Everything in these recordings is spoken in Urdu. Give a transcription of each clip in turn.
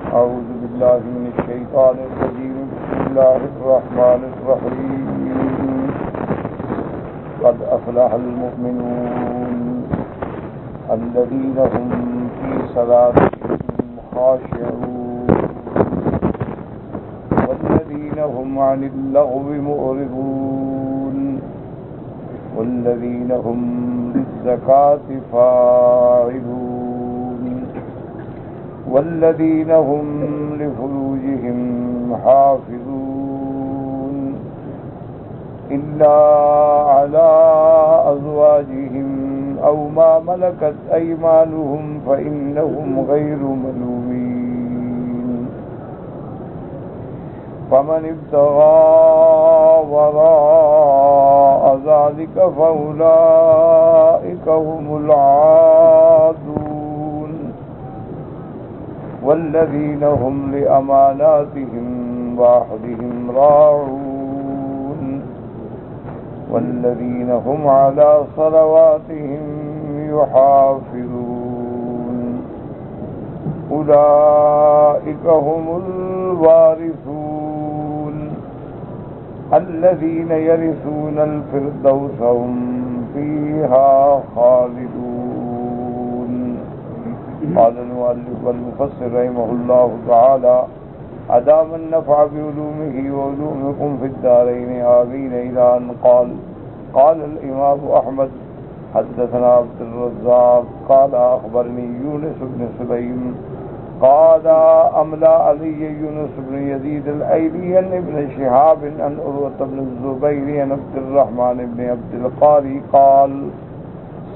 أعوذ بالله من الشيطان الرجيم. بسم الله الرحمن الرحيم. قد أفلح المؤمنون الذين هم في صلاتهم خاشعون والذين هم عن اللغو معرضون والذين هم للزكاة فاعلون والذين هم لفروجهم حافظون إلا على أزواجهم أو ما ملكت أيمانهم فإنهم غير ملومين. فمن ابتغى وراء ذلك فأولئك هم العادون والذين هم لأماناتهم وعهدهم راعون والذين هم على صلواتهم يحافظون. أولئك هم الوارثون الذين يرثون الفردوس هم فيها خالدون. قال المؤلف والمفسر رحمه الله تعالى: أدام النفع بعلومه وعلومكم في الدارين آمين. إلى أن قال الإمام أحمد حدثنا عبد الرزاق قال أخبرني يونس بن سليم قال أملا علي يونس بن يزيد الأيلي عن ابن شهاب عن عروة بن الزبير عن عبد الرحمن بن عبد القاري قال: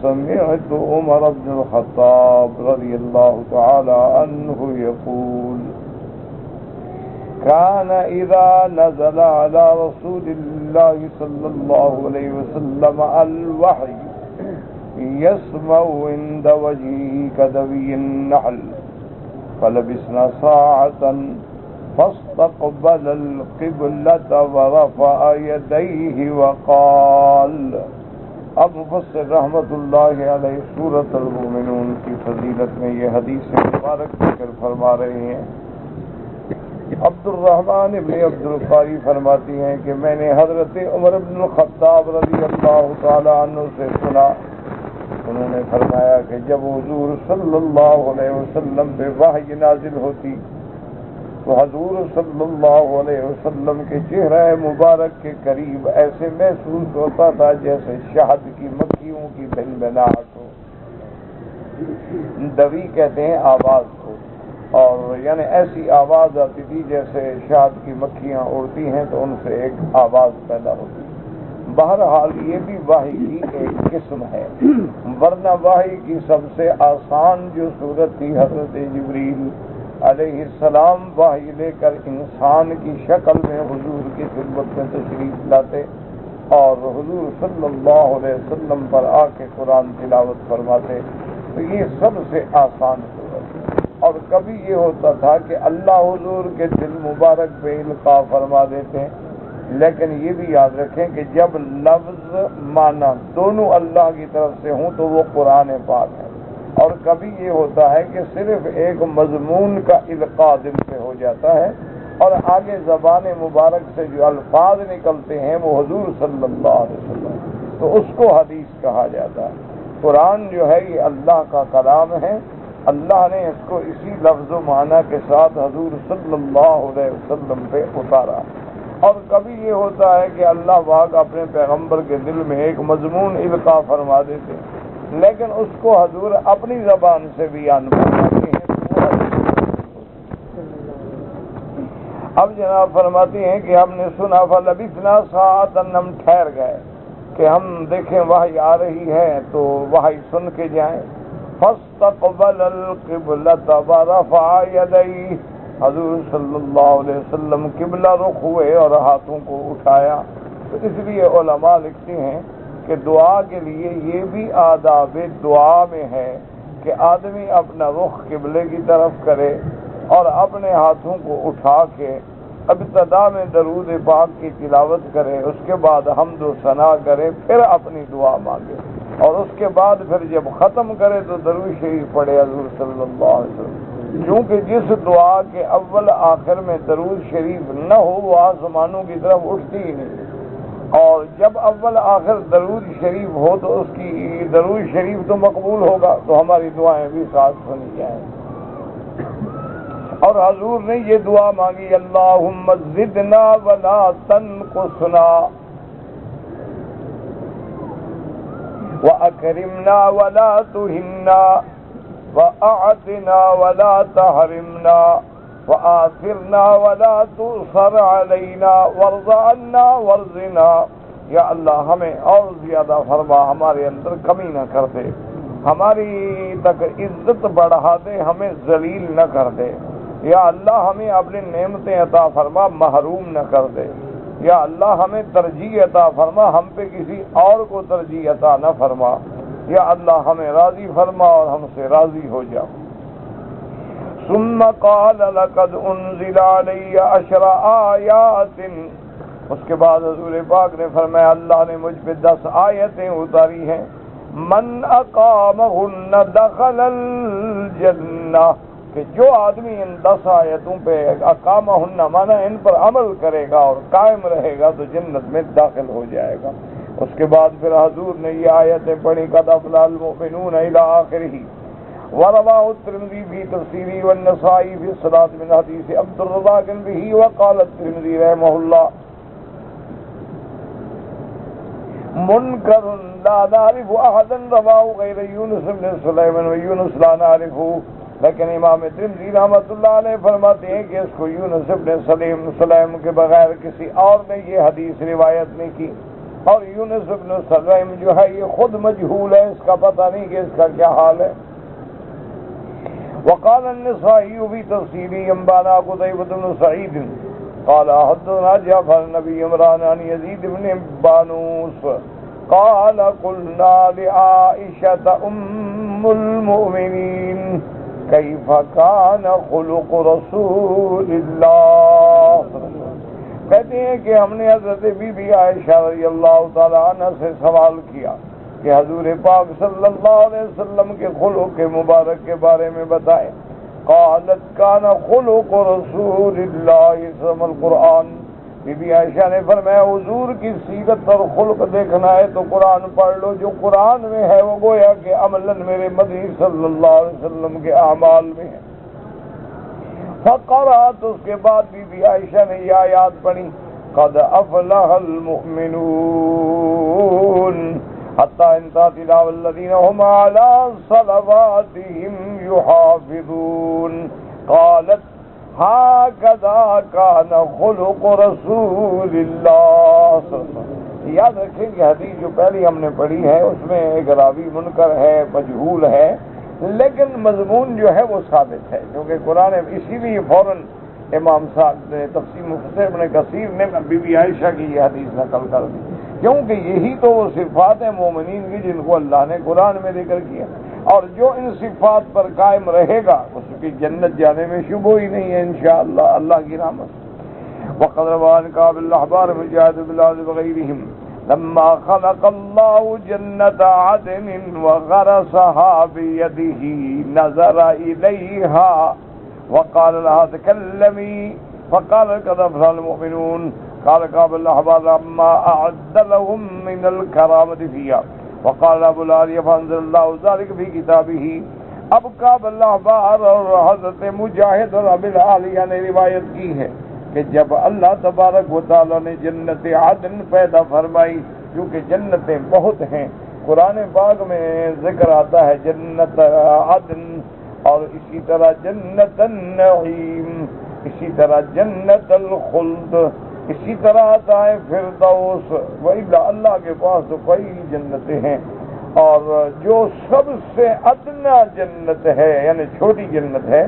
سمعت عمر بن الخطاب رضي الله تعالى عنه يقول: كان إذا نزل على رسول الله صلى الله عليه وسلم الوحي يسمع عند وجهه كدوي النحل، فلبسنا ساعة فاستقبل القبلة ورفع يديه وقال. اب مفسر رحمت اللہ علیہ سورۃ المؤمنون کی فضیلت میں یہ حدیث مبارک ذکر فرما رہے ہیں. عبد الرحمن ابن عبد القاری فرماتی ہیں کہ میں نے حضرت عمر بن الخطاب رضی اللہ تعالی عنہ سے سنا. انہوں نے فرمایا کہ جب حضور صلی اللہ علیہ وسلم پہ وحی نازل ہوتی تو حضور صلی اللہ علیہ وسلم کے چہرہ مبارک کے قریب ایسے محسوس ہوتا تھا جیسے شہد کی مکھیوں کی بھنبھناہٹ ہو. دوی کہتے ہیں آواز کو، اور یعنی ایسی آواز آتی تھی جیسے شہد کی مکھیاں اڑتی ہیں تو ان سے ایک آواز پیدا ہوتی. بہرحال یہ بھی وحی کی ایک قسم ہے، ورنہ وحی کی سب سے آسان جو صورت تھی حضرت جبریل علیہ السلام وحی لے کر انسان کی شکل میں حضور کی خدمت میں تشریف لاتے اور حضور صلی اللہ علیہ وسلم پر آ کے قرآن تلاوت فرماتے، تو یہ سب سے آسان صورت ہے. اور کبھی یہ ہوتا تھا کہ اللہ حضور کے دل مبارک پہ القاء فرما دیتے ہیں، لیکن یہ بھی یاد رکھیں کہ جب لفظ معنی دونوں اللہ کی طرف سے ہوں تو وہ قرآن پاک ہے. اور کبھی یہ ہوتا ہے کہ صرف ایک مضمون کا القاء دل پہ ہو جاتا ہے اور آگے زبان مبارک سے جو الفاظ نکلتے ہیں وہ حضور صلی اللہ علیہ وسلم، تو اس کو حدیث کہا جاتا ہے. قرآن جو ہے یہ اللہ کا کلام ہے، اللہ نے اس کو اسی لفظ و معنی کے ساتھ حضور صلی اللہ علیہ وسلم پہ اتارا. اور کبھی یہ ہوتا ہے کہ اللہ پاک اپنے پیغمبر کے دل میں ایک مضمون القاء فرما دیتے ہیں، لیکن اس کو حضور اپنی زبان سے بیان فرماتے ہیں. اب جناب فرماتی ہیں کہ ہم نے سنا فلبثنا ساعۃ، ہم ٹھہر گئے کہ ہم دیکھیں وحی آ رہی ہے تو وحی سن کے جائیں. فاستقبل القبلۃ ورفع یدیہ، حضور صلی اللہ علیہ وسلم قبلہ رخ ہوئے اور ہاتھوں کو اٹھایا. تو اس لیے علماء لکھتے ہیں کہ دعا کے لیے یہ بھی آداب دعا میں ہے کہ آدمی اپنا رخ قبلے کی طرف کرے اور اپنے ہاتھوں کو اٹھا کے ابتدا میں درود پاک کی تلاوت کرے، اس کے بعد حمد و ثنا کرے، پھر اپنی دعا مانگے، اور اس کے بعد پھر جب ختم کرے تو درود شریف پڑھے حضور صلی اللہ علیہ وسلم. کیونکہ جس دعا کے اول آخر میں درود شریف نہ ہو وہ آسمانوں کی طرف اٹھتی ہی نہیں، اور جب اول آخر درود شریف ہو تو اس کی درود شریف تو مقبول ہوگا، تو ہماری دعائیں بھی ساتھ سنی جائیں۔ اور حضور نے یہ دعا مانگی، اللہم زدنا ولا تنقصنا وَأَكْرِمْنَا وَلَا تُهِنَّا وَأَعْطِنَا وَلَا تَحْرِمْنَا وَآثِرْنَا وَلَا تُؤْثَرْ عَلَيْنَا وَارْضَ عَنَّا وَارْضِنَا۔ یا اللہ ہمیں اور زیادہ فرما، ہمارے اندر کمی نہ کر دے، ہماری تک عزت بڑھا دے، ہمیں ذلیل نہ کر دے۔ یا اللہ ہمیں اپنی نعمتیں عطا فرما، محروم نہ کر دے۔ یا اللہ ہمیں ترجیح عطا فرما، ہم پہ کسی اور کو ترجیح عطا نہ فرما۔ یا اللہ ہمیں راضی فرما اور ہم سے راضی ہو جا۔ ثم قال لقد انزل علی 10 آیات، اس کے بعد حضور پاک نے فرمایا اللہ نے مجھ پہ 10 آیتیں اتاری ہیں، من اقامہن دخل الجنہ، کہ جو آدمی ان 10 آیتوں پہ اقامہن مانا ان پر عمل کرے گا اور قائم رہے گا تو جنت میں داخل ہو جائے گا۔ اس کے بعد پھر حضور نے یہ آیتیں پڑھی، قد افلح المؤمنون الی آخرہ، ورواه الترمذی فی تفسیرہ والنسائی فی الصلاۃ من حدیث عبد الرزاق به، وقال الترمذی رحمہ اللہ منکر لا نعرف احدا رواه غیر یونس بن سلیمان ویونس لا نعرفه، لیکن امام ترمذی رحمۃ اللہ علیہ فرماتے ہیں کہ اس کو یونس بن سلیم کے بغیر کسی اور نے یہ حدیث روایت نہیں کی، اور یونس بن سلیم جو ہے یہ خود مجہول ہے، اس کا پتہ نہیں کہ اس کا کیا حال ہے۔ وقال النسائی فی تفسیرہ انبانا قتیبہ بن سعید قال حدثنا جعفر نبی عمران عن یزید بن بانوس قال قلنا لعائشة ام المؤمنین کیف کان خلق رسول اللہ، کہتے ہیں کہ ہم نے حضرت بی بی عائشہ رضی اللہ تعالی عنہ سے سوال کیا کہ حضور پاک صلی اللہ علیہ وسلم کے خلق کے مبارک کے بارے میں بتائیں۔ قالت کان خلق رسول اللہ سم القرآن، بی بی عائشہ نے فرمایا حضور کی سیرت اور خلق دیکھنا ہے تو قرآن پڑھ لو، جو قرآن میں ہے وہ گویا کہ عملاً میرے مدنی صلی اللہ علیہ وسلم کے اعمال میں ہے۔ فقرات، اس کے بعد بی بی عائشہ نے یہ آیات پڑھی، قد افلح المؤمنون حتی انتہت الی والذین هم علی صلواتهم یحافظون، قالت ہاکذا کان خلق رسول اللہ صلی اللہ علیہ وسلم۔ یاد رکھیں کہ حدیث جو پہلی ہم نے پڑھی ہے اس میں ایک راوی منکر ہے، مجہول ہے، لیکن مضمون جو ہے وہ ثابت ہے، کیونکہ قرآن اسی لیے فوراً امام صاحب نے تفسیر مفسر ابن کثیر نے بی بی عائشہ کی یہ حدیث نقل کر دی، کیونکہ یہی تو وہ صفات ہیں مومنین کی جن کو اللہ نے قرآن میں ذکر کیا، اور جو ان صفات پر قائم رہے گا اس کی جنت جانے میں شبہ ہی نہیں ہے انشاءاللہ اللہ کی رحمت سے۔ وقد روى عن كعب الأحبار مجاهد بالله وغيرهم لما خلق الله جنة عدن وغرسها بيده نظر إليها وقال لها تكلمي فقال قد أفلح المؤمنون، قال كعب الأحبار لما أعد لهم من الكرامة فيها، وقال ابو العالیہ فانزل اللہ ذلك في کتابه۔ اب کعب الأحبار اور حضرت مجاہد اور ابو العالیہ نے روایت کی ہے کہ جب اللہ تبارک و تعالی نے جنت عدن پیدا فرمائی، کیونکہ جنتیں بہت ہیں، قرآن پاک میں ذکر آتا ہے جنت عدن، اور اسی طرح جنت النعیم، اسی طرح جنت الخلد، اسی طرح آتا ہے فردوس، وإلا اللہ کے پاس تو کئی جنتیں ہیں، اور جو سب سے ادنا جنت ہے یعنی چھوٹی جنت ہے،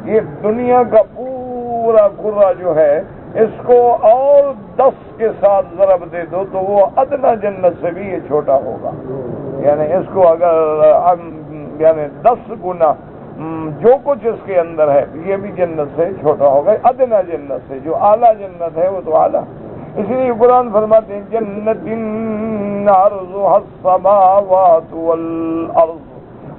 یہ دنیا کا پورا کرہ جو ہے اس کو اور 10 کے ساتھ ضرب دے دو تو وہ ادنا جنت سے بھی یہ چھوٹا ہوگا، یعنی اس کو اگر یعنی 10 گنا جو کچھ اس کے اندر ہے یہ بھی جنت سے چھوٹا ہوگا، ادنا جنت سے، جو اعلیٰ جنت ہے وہ تو اعلیٰ۔ اس لیے قرآن فرماتے ہیں جنت عرضها السماوات والارض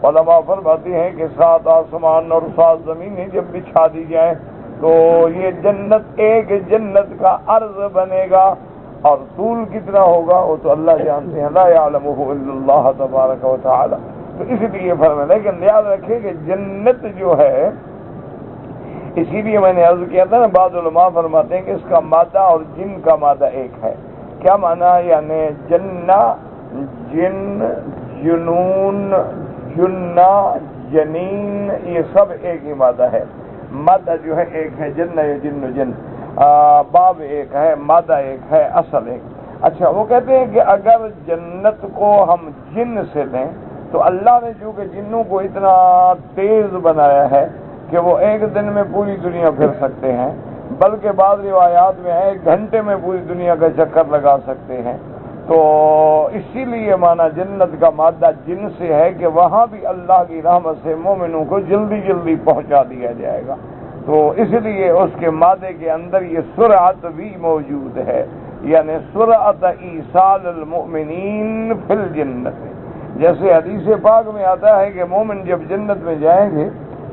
علماء فرماتے ہیں کہ 7 آسمان اور 7 زمینیں جب بچھا دی جائیں تو یہ جنت ایک جنت کا عرض بنے گا، اور طول کتنا ہوگا وہ تو اللہ جانتے ہیں، لا یعلمہ الا اللہ تبارک و تعالی۔ تو اسی لیے فرمایا، لیکن یاد رکھیں کہ جنت جو ہے، اسی لیے میں نے عرض کیا تھا نا، بعض علماء فرماتے ہیں کہ اس کا مادہ اور جن کا مادہ ایک ہے۔ کیا معنی؟ یعنی جنہ، جن، جنون، جنہ، جنین، یہ سب ایک ہی مادہ ہے، مادہ جو ہے ایک ہے، جنہ یا جن جن، باب ایک ہے، مادہ ایک ہے، اصل ایک۔ اچھا، وہ کہتے ہیں کہ اگر جنت کو ہم جن سے لیں تو اللہ نے چونکہ جنوں کو اتنا تیز بنایا ہے کہ وہ ایک دن میں پوری دنیا پھر سکتے ہیں، بلکہ بعض روایات میں 1 گھنٹے میں پوری دنیا کا چکر لگا سکتے ہیں، تو اسی لیے مانا جنت کا مادہ جن سے ہے کہ وہاں بھی اللہ کی رحمت سے مومنوں کو جلدی جلدی پہنچا دیا جائے گا، تو اس لیے اس کے مادے کے اندر یہ سرعت بھی موجود ہے، یعنی سرعت ایصال المؤمنین فی الجنت۔ جیسے حدیث پاک میں آتا ہے کہ مومن جب جنت میں جائیں گے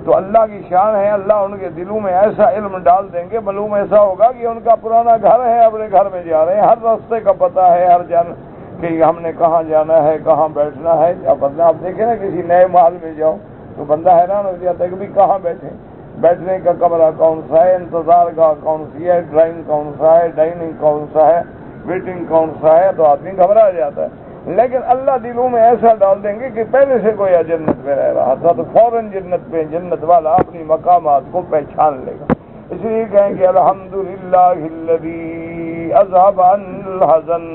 تو اللہ کی شان ہے، اللہ ان کے دلوں میں ایسا علم ڈال دیں گے، معلوم ایسا ہوگا کہ ان کا پرانا گھر ہے، اپنے گھر میں جا رہے ہیں، ہر راستے کا پتہ ہے، ہر جان کہ ہم نے کہاں جانا ہے، کہاں بیٹھنا ہے۔ اب آپ دیکھیں نا کسی نئے محل میں جاؤ تو بندہ حیران ہو جاتا ہے کہ بھی کہاں بیٹھیں، بیٹھنے کا کمرہ کون سا ہے، انتظار کا کون سی ہے، ڈرائنگ کون سا ہے، ڈائننگ کون سا ہے، ویٹنگ کون سا ہے، تو آدمی گھبرا جاتا ہے۔ لیکن اللہ دلوں میں ایسا ڈال دیں گے کہ پہلے سے کوئی جنت میں رہ رہا تھا تو فوراً جنت والا اپنی مقامات کو پہچان لے گا۔ اس لیے کہیں کہ الحمدللہ الذی اذھب عنا الحزن،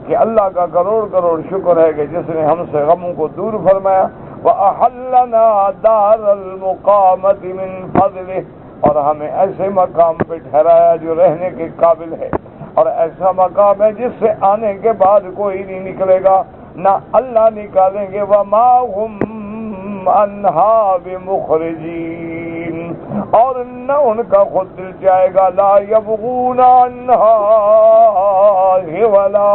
کہ اللہ کا کروڑ کروڑ شکر ہے کہ جس نے ہم سے غموں کو دور فرمایا، وَأَحَلَّنَا دَارَ الْمُقَامَةِ مِنْ فَضْلِهِ، اور ہمیں ایسے مقام پہ ٹھہرایا جو رہنے کے قابل ہے، اور ایسا مقام ہے جس سے آنے کے بعد کوئی نہیں نکلے گا، نہ اللہ نکالیں گے، وَمَا هُمْ عَنْهَا بِمُخْرِجِينَ، اور نہ ان کا خود دل جائے گا، لَا يَبْغُونَ عَنْهَا حِوَلًا،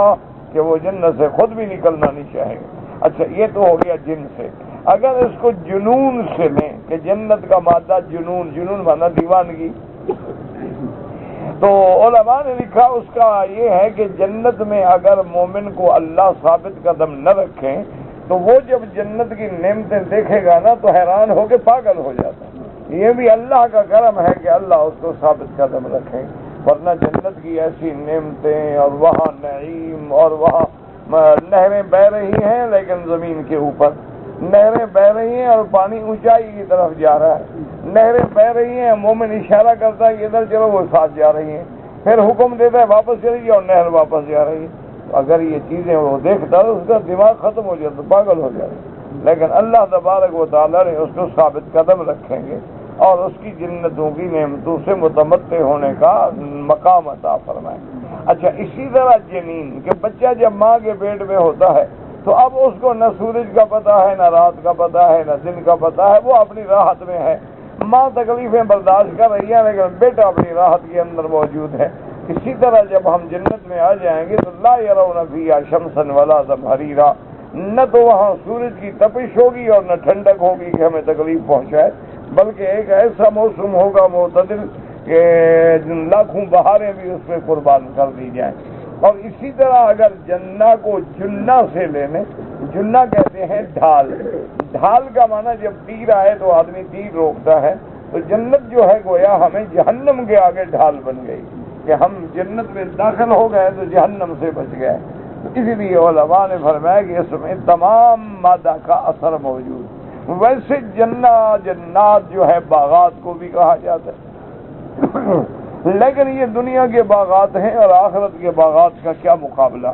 کہ وہ جنت سے خود بھی نکلنا نہیں چاہیں گے۔ اچھا، یہ تو ہو گیا جن سے۔ اگر اس کو جنون سے لیں کہ جنت کا مادہ جنون، جنون مانا دیوانگی، تو علماء نے لکھا اس کا یہ ہے کہ جنت میں اگر مومن کو اللہ ثابت قدم نہ رکھیں تو وہ جب جنت کی نعمتیں دیکھے گا نا تو حیران ہو کے پاگل ہو جاتا ہے۔ یہ بھی اللہ کا کرم ہے کہ اللہ اس کو ثابت قدم رکھیں، ورنہ جنت کی ایسی نعمتیں اور وہاں نعیم، اور وہاں نہریں بہہ رہی ہیں لیکن زمین کے اوپر، نہریں بہہ رہی ہیں اور پانی اونچائی کی طرف جا رہا ہے، نہریں بہہ رہی ہیں، مومن اشارہ کرتا ہے کہ ادھر چلو، وہ ساتھ جا رہی ہیں، پھر حکم دیتا ہے واپس چلی جاؤ، نہر واپس جا رہی ہے۔ اگر یہ چیزیں وہ دیکھتا تو اس کا دماغ ختم ہو جاتا، پاگل ہو جاتا، لیکن اللہ تبارک و تعالیٰ نے اس کو ثابت قدم رکھیں گے اور اس کی جنتوں کی نعمتوں سے متمتع ہونے کا مقام عطا فرمائے۔ اچھا، اسی طرح جنین کہ بچہ جب ماں کے پیٹ میں ہوتا ہے تو اب اس کو نہ سورج کا پتہ ہے، نہ رات کا پتہ ہے، نہ دن کا پتہ ہے، وہ اپنی راحت میں ہے، ماں تکلیفیں برداشت کر رہی ہے لیکن بیٹا اپنی راحت کے اندر موجود ہے۔ اسی طرح جب ہم جنت میں آ جائیں گے تو لا یرون فیہا شمسا ولا زمہریرا، نہ تو وہاں سورج کی تپش ہوگی اور نہ ٹھنڈک ہوگی کہ ہمیں تکلیف پہنچائے، بلکہ ایک ایسا موسم ہوگا معتدل کہ لاکھوں بہاریں بھی اس میں قربان کر دی جائیں۔ اور اسی طرح اگر جنہ کو جنہ سے لینے، جنہ کہتے ہیں ڈھال، ڈھال کا معنی جب تیر آئے تو آدمی تیر روکتا ہے، تو جنت جو ہے گویا ہمیں جہنم کے آگے ڈھال بن گئی کہ ہم جنت میں داخل ہو گئے تو جہنم سے بچ گئے۔ اسی لیے علماء نے فرمایا کہ اس میں تمام مادہ کا اثر موجود۔ ویسے جنات جو ہے باغات کو بھی کہا جاتا ہے، لیکن یہ دنیا کے باغات ہیں اور آخرت کے باغات کا کیا مقابلہ۔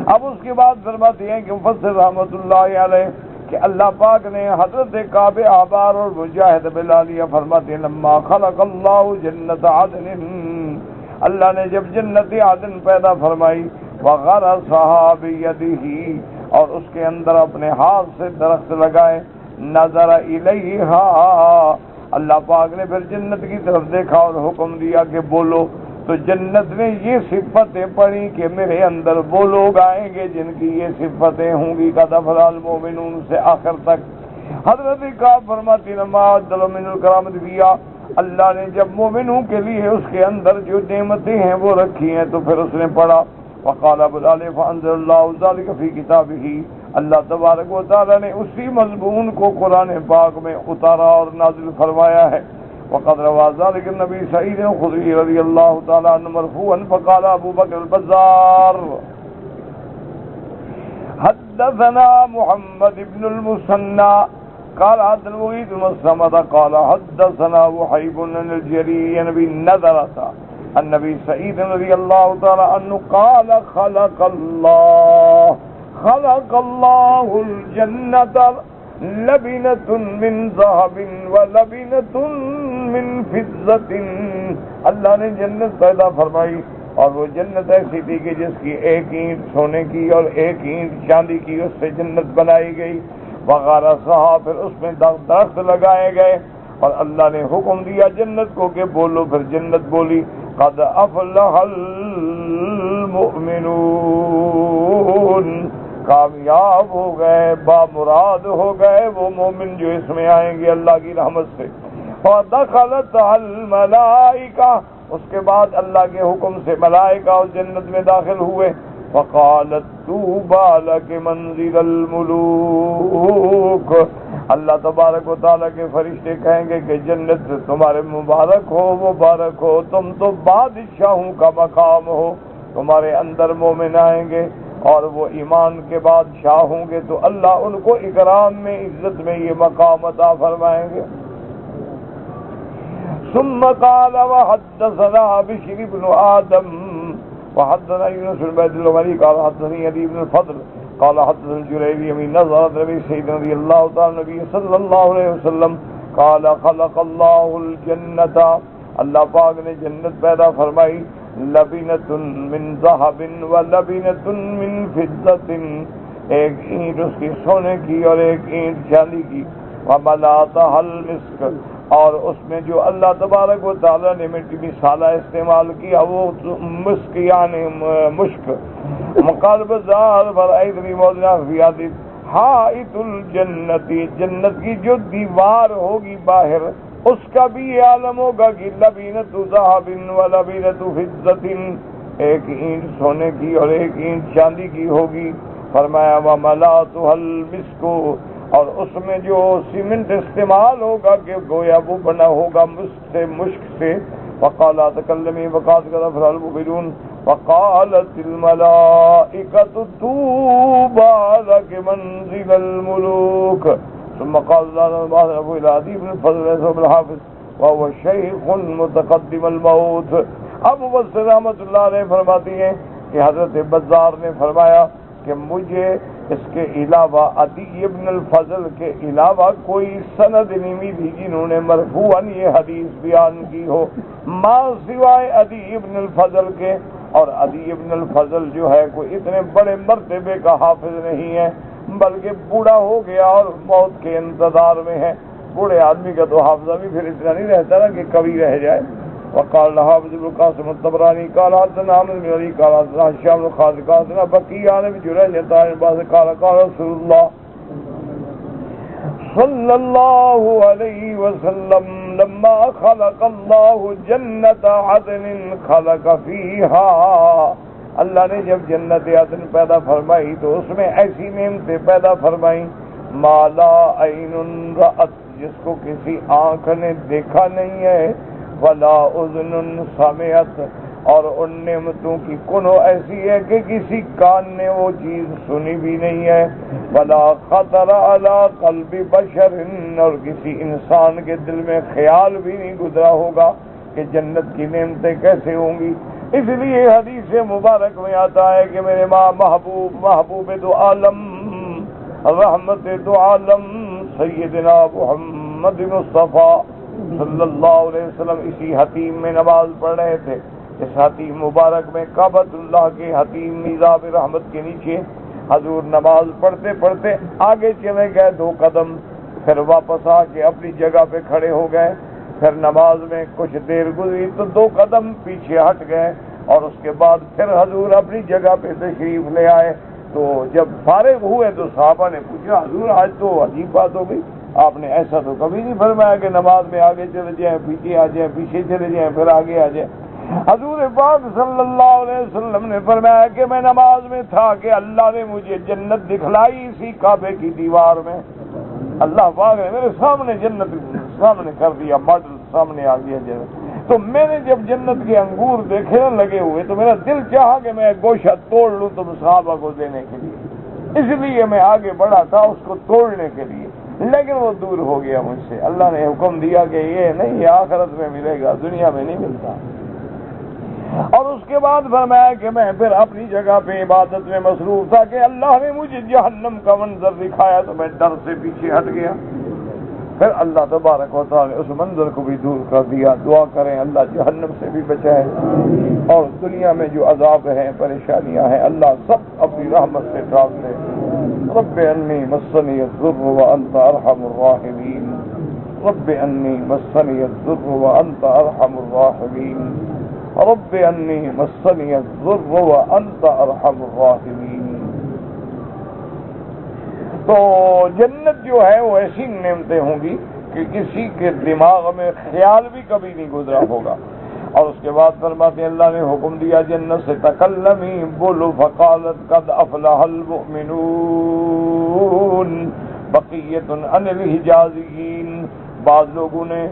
اب اس کے بعد فرماتے ہیں کہ مفسر رحمۃ اللہ علیہ کہ اللہ پاک نے حضرت کعب احبار اور مجاہد بلالیہ فرماتے ہیں لما خلق اللہ جنت عدن، اللہ نے جب جنت عدن پیدا فرمائی، وغرسها بیدہ، اور اس کے اندر اپنے ہاتھ سے درخت لگائے، نظر الیہا، اللہ پاک نے پھر جنت کی طرف دیکھا اور حکم دیا کہ بولو، تو جنت نے یہ صفتیں پڑھی کہ میرے اندر وہ لوگ آئیں گے جن کی یہ صفتیں ہوں گی، قد افلح المؤمنون سے آخر تک۔ حضرت کعب فرماتی نماز من الکرامت فیہا، اللہ نے جب مومنوں کے لیے اس کے اندر جو نعمتیں ہیں وہ رکھی ہیں تو پھر اس نے پڑھا وقال ابو العالیہ فانزل اللہ ذلک فی کتابہ، اللہ تبارک و تعالی نے اسی مضمون کو قرآن پاک میں اتارا اور نازل فرمایا ہے۔ وقد روى ذلك النبي سعيد الخدري رضي الله تعالى عنه مرفوعا فقال ابو بكر البزار حدثنا محمد بن المثنى قال حدثنا المغيث بن مسلمة قال حدثنا وحيب بن الجري نبي نذرة النبي سعيد رضي الله تعالى عنه قال خلق الله الجنة لبنة من ذهب ولبنة من فضة، اللہ نے جنت پیدا فرمائی اور وہ جنت ایسی تھی کہ جس کی ایک اینٹ سونے کی اور ایک اینٹ چاندی کی، اس سے جنت بنائی گئی۔ وغیرہ صحا، پھر اس میں درخت لگائے گئے اور اللہ نے حکم دیا جنت کو کہ بولو، پھر جنت بولی قد افلح المؤمنون، کامیاب ہو گئے، بامراد ہو گئے وہ مومن جو اس میں آئیں گے اللہ کی رحمت سے۔ فدخلت الملائکہ، اس کے بعد اللہ کے حکم سے ملائکہ اس جنت میں داخل ہوئے۔ فقالت طوبی لک منزل الملوک، اللہ تبارک و تعالیٰ کے فرشتے کہیں گے کہ جنت تمہارے مبارک ہو، تم تو بادشاہوں کا مقام ہو، تمہارے اندر مومن آئیں گے اور وہ ایمان کے بادشاہ ہوں گے تو اللہ ان کو اکرام میں، عزت میں یہ مقام عطا فرمائیں گے۔ ثم قال وحدثنا بشر بن آدم وحدثنا يونس بن عبد الله قال حدثني علي بن الفضل قال حدثنا الجريري من نظر نبي سيدنا رضي الله تعالى النبي صلى الله عليه وسلم قال خلق الله الجنة، اللہ پاک نے جنت پیدا فرمائی، لبنۃ من ذهب ولبنۃ من فضة، ایک اینٹ اس کی سونے کی اور ایک اینٹ چاندی کی، وملأتها المسك، اور اس میں جو اللہ تبارک و تعالیٰ نے مٹی مسالہ استعمال کیا وہ مسک یعنی مشک۔ مقال بازار فرأیتنی موضوع فی حدیث حائط الجنتی، جنت کی جو دیوار ہوگی باہر اس کا بھی یہ عالم ہوگا کہ لبینۃ ذہب ولبینۃ فضۃ، ایک اینٹ سونے کی اور ایک اینٹ چاندی کی ہوگی۔ فرمایا وملأتها المسک، اور اس میں جو سیمنٹ استعمال ہوگا کہ گویا وہ بنا ہوگا مشک سے۔ وقال تکلمی وقات کا افرح المؤمنون وقالت الملائکۃ طوبی لک منزل الملوک، ثم قال الله ابو العدی بن الفضل بن الحافظ وهو شیخ متقدم الموت۔ ابو بصر رحمۃ اللہ علیہ فرماتی ہیں کہ حضرت بزار نے فرمایا کہ مجھے اس کے علاوہ عدی ابن الفضل کے علاوہ کوئی سند نہیں ملی جنہوں نے مرفوعاً یہ حدیث بیان کی ہو، ما سوائے عدی ابن الفضل کے، اور عدی ابن الفضل جو ہے کوئی اتنے بڑے مرتبے کا حافظ نہیں ہے بلکہ بوڑھا ہو گیا اور موت کے انتظار میں ہے۔ بوڑھے آدمی کا تو حافظہ بھی پھر اتنا نہیں رہتا نا کہ کبھی رہ جائے۔ وقال حافظ ابن قاسم الطبراني قال حدثنا عمرو بن علي قال حدثنا هشام بن خالد قال حدثنا بقي عن ابي جريج قال قال رسول الله صلى الله عليه وسلم لما خلق الله جنة عدن خلق فيها، اللہ نے جب جنت عدن پیدا فرمائی تو اس میں ایسی نعمتیں پیدا فرمائیں ما لا عین رأت، جس کو کسی آنکھ نے دیکھا نہیں ہے، ولا اذن سمعت، اور ان نعمتوں کی کنو ایسی ہے کہ کسی کان نے وہ چیز سنی بھی نہیں ہے، ولا خطر علی قلب بشر، اور کسی انسان کے دل میں خیال بھی نہیں گزرا ہوگا کہ جنت کی نعمتیں کیسے ہوں گی۔ اس لیے حدیث مبارک میں آتا ہے کہ میرے ماں محبوب دو عالم، رحمت دو عالم، سیدنا محمد مصطفیٰ صلی اللہ علیہ وسلم اسی حتیم میں نماز پڑھ رہے تھے۔ اس حتیم مبارک میں کعبۃ اللہ کے حتیم میزاب رحمت کے نیچے حضور نماز پڑھتے پڑھتے آگے چلے گئے 2 قدم، پھر واپس آ کے اپنی جگہ پہ کھڑے ہو گئے۔ پھر نماز میں کچھ دیر گزری تو 2 قدم پیچھے ہٹ گئے، اور اس کے بعد پھر حضور اپنی جگہ پہ تشریف لے آئے۔ تو جب فارغ ہوئے تو صحابہ نے پوچھا حضور آج تو عجیب بات ہو گئی، آپ نے ایسا تو کبھی نہیں فرمایا کہ نماز میں آگے چلے جائیں، پیچھے آ جائیں، پیچھے چلے جائیں، پھر آگے آ جائیں۔ حضور پاک صلی اللہ علیہ وسلم نے فرمایا کہ میں نماز میں تھا کہ اللہ نے مجھے جنت دکھلائی اسی کعبے کی دیوار میں۔ اللہ پاک نے میرے سامنے جنت سامنے کر دیا، ماڈل سامنے آ گیا جنت۔ تو میں نے جب جنت کے انگور دیکھے نہ لگے ہوئے تو میرا دل چاہا کہ میں گوشہ توڑ لوں تم صحابہ کو دینے کے لیے، اس لیے میں آگے بڑھا تھا اس کو توڑنے کے لیے، لیکن وہ دور ہو گیا مجھ سے۔ اللہ نے حکم دیا کہ یہ نہیں، یہ آخرت میں ملے گا، دنیا میں نہیں ملتا۔ اور اس کے بعد فرمایا کہ میں پھر اپنی جگہ پہ عبادت میں مصروف تھا کہ اللہ نے مجھے جہنم کا منظر دکھایا تو میں ڈر سے پیچھے ہٹ گیا۔ پھر اللہ تبارک و تعالی اس منظر کو بھی دور کر دیا۔ دعا کریں اللہ جہنم سے بھی بچائے، اور دنیا میں جو عذاب ہیں، پریشانیاں ہیں، اللہ سب اپنی رحمت سے ڈال دے۔ رب انی مسنی الضر وانت ارحم الراحمین، رب انی مسنی الضر وانت ارحم الراحمین، رب انی مسنی الضر وانت ارحم الراحمین۔ تو جنت جو ہے وہ ایسی نعمتیں ہوں گی کہ کسی کے دماغ میں خیال بھی کبھی نہیں گزرا ہوگا۔ اور اس کے بعد فرماتے ہیں اللہ نے حکم دیا جنت سے تکلمی بولو فقالت قد افلح المؤمنون بقیت عن الحجازیین۔ بعض لوگوں نے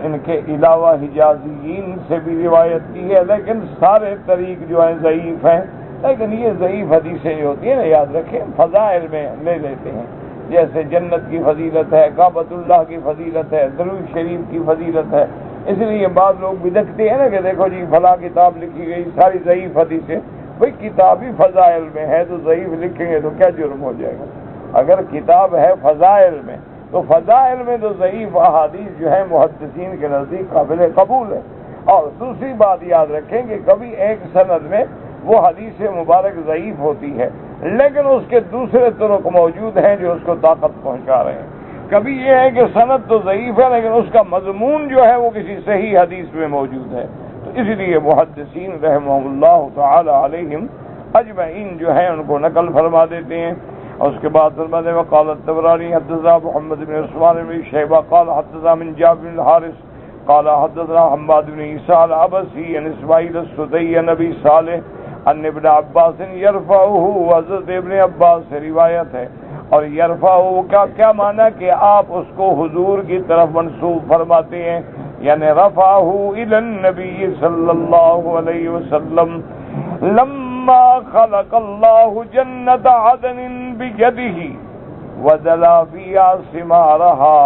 ان کے علاوہ حجازیین سے بھی روایت کی ہے، لیکن سارے طریق جو ہیں ضعیف ہیں۔ لیکن یہ ضعیف حدیثیں ہوتی ہیں نا، یاد رکھیں فضائل میں لے لیتے ہیں، جیسے جنت کی فضیلت ہے، کعبۃ اللہ کی فضیلت ہے، درود شریف کی فضیلت ہے۔ اس لیے بعض لوگ بدعتی ہیں نا کہ دیکھو جی فلاں کتاب لکھی گئی ساری ضعیف حدیثیں، بھئی کتاب ہی فضائل میں ہے تو ضعیف لکھیں گے تو کیا جرم ہو جائے گا؟ اگر کتاب ہے فضائل میں تو فضائل میں تو ضعیف احادیث جو ہے محدثین کے نزدیک قابل قبول ہے۔ اور دوسری بات یاد رکھیں کہ کبھی ایک سند میں وہ حدیث مبارک ضعیف ہوتی ہے، لیکن اس کے دوسرے طرق موجود ہیں جو اس کو طاقت پہنچا رہے ہیں۔ کبھی یہ ہے کہ سند تو ضعیف ہے لیکن اس کا مضمون جو ہے وہ کسی صحیح حدیث میں موجود ہے۔ تو اس لیے محدثین رحمہ اللہ تعالی علیہم اجمعین جو ہیں ان کو نقل فرما دیتے ہیں۔ اور اس کے بعد فرماتے ہیں وقال الطبرانی حدثنا محمد بن عثمان بن شیبہ قال حدثنا من جابر بن الحارث قال حدثنا حماد بن عیسیٰ العبسی عن اسماعیل السدی عن ابی صالح ان ابن عباس یرفعہ، حضرت ابن عباس سے روایت ہے۔ اور یرفعہ کا کیا معنی کہ آپ اس کو حضور کی طرف منسوب فرماتے ہیں، یعنی رفعہ الی النبی صلی اللہ علیہ وسلم لما خلق اللہ جنت عدن بیدہ وزلا فیہا ثمارہا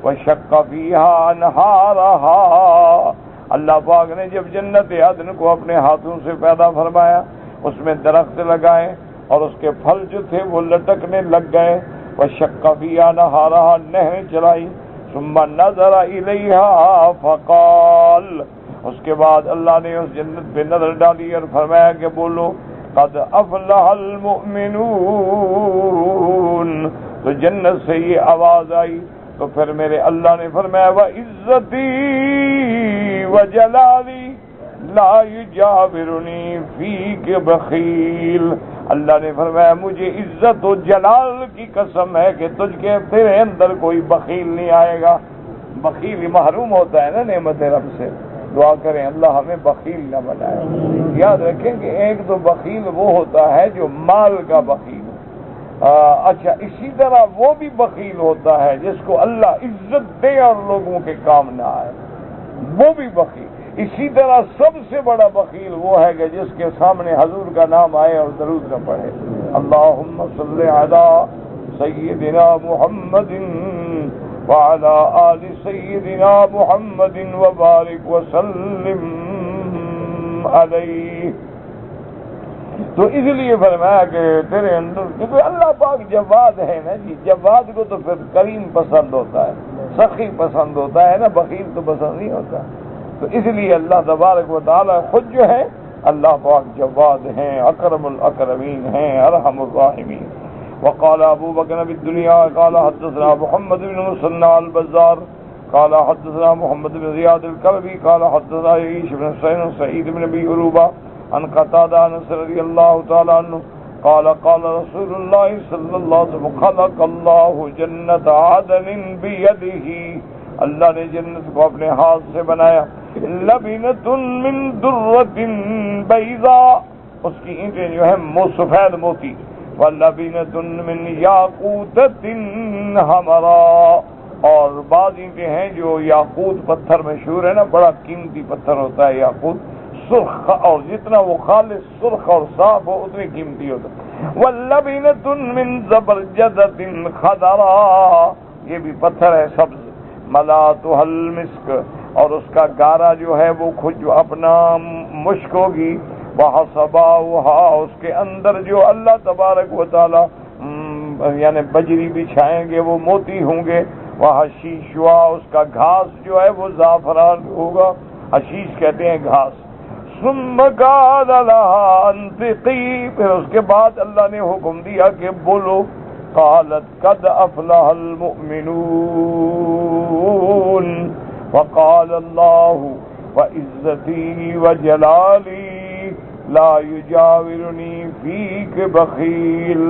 وشق فیہا انہارہا۔ اللہ پاک نے جب جنت عدن کو اپنے ہاتھوں سے پیدا فرمایا، اس میں درخت لگائے اور اس کے پھل جو تھے وہ لٹکنے لگ گئے، وشق فیہا انہارہا، نہریں چلائی، ثم نظر الیہا فقال، اس کے بعد اللہ نے اس جنت پہ نظر ڈالی اور فرمایا کہ بولو قد افلح المؤمنون۔ تو جنت سے یہ آواز آئی تو پھر میرے اللہ نے فرمایا وعزتی وجلالی لا یجاورنی فیک بخیل۔ اللہ نے فرمایا مجھے عزت و جلال کی قسم ہے کہ تجھ کے تیرے اندر کوئی بخیل نہیں آئے گا۔ بخیل محروم ہوتا ہے نا نعمت رب سے۔ دعا کریں اللہ ہمیں بخیل نہ بنائے۔ یاد رکھیں کہ ایک تو بخیل وہ ہوتا ہے جو مال کا بخیل، اچھا اسی طرح وہ بھی بخیل ہوتا ہے جس کو اللہ عزت دے اور لوگوں کے کام نہ آئے، وہ بھی بخیل۔ اسی طرح سب سے بڑا بخیل وہ ہے کہ جس کے سامنے حضور کا نام آئے اور درود نہ پڑھے۔ اللہم صلی علی سیدنا محمد وعلی آل سیدنا محمد وبارک وسلم علیہ۔ تو اس لیے فرمایا کہ تیرے اندر، کیونکہ اللہ پاک جواد ہے نا جی، جواد کو تو پھر کریم پسند ہوتا ہے، سخی پسند ہوتا ہے نا، بخیل تو پسند نہیں ہوتا۔ تو اس لیے اللہ تبارک و تعالی خود جو ہے اللہ پاک جواد ہیں، اکرم الاکرمین ہیں، ارحم الراحمین۔ وقال ابو بکر بالدنیا قال حدثنا محمد بن مسنى البزار قال حدثنا محمد بن زياد الكلبي قال حدثنا عيش بن سعيد بن ابي عروبة عن قتادة انس رضي الله تعالى عنه قال قال رسول الله صلى الله عليه وسلم خلق الله جنة عدن بيده، اللہ نے جنت کو اپنے ہاتھ سے بنایا، لبنۃ من درۃ بیضاء، اس کی اینٹیں جو ہیں سفید موتی، ولبنۃ من یاقوتۃ حمراء، اور بعض اینٹیں ہیں جو یاقوت پتھر مشہور ہے نا، بڑا قیمتی پتھر ہوتا ہے یاقوت، سرخ، اور جتنا وہ خالص سرخ اور صاف ہو اتنی قیمتی ہوتا ہے، واللبنۃ من زبرجدۃ خضراء، یہ بھی پتھر ہے سبز، ملاتها المسک، اور اس کا گارا جو ہے وہ خود اپنا مشک ہوگی، وحصباؤها، اس کے اندر جو اللہ تبارک و تعالی یعنی بجری بچھائیں گے وہ موتی ہوں گے، وحشیشها، اس کا گھاس جو ہے وہ زعفران ہوگا، حشیش کہتے ہیں گھاس، ثم قال لها انطقی، پھر اس کے بعد اللہ نے حکم دیا کہ بولو، قالت قد افلح المؤمنون، وقال الله وعزتي وجلالي لا يجاورني فيك بخيل،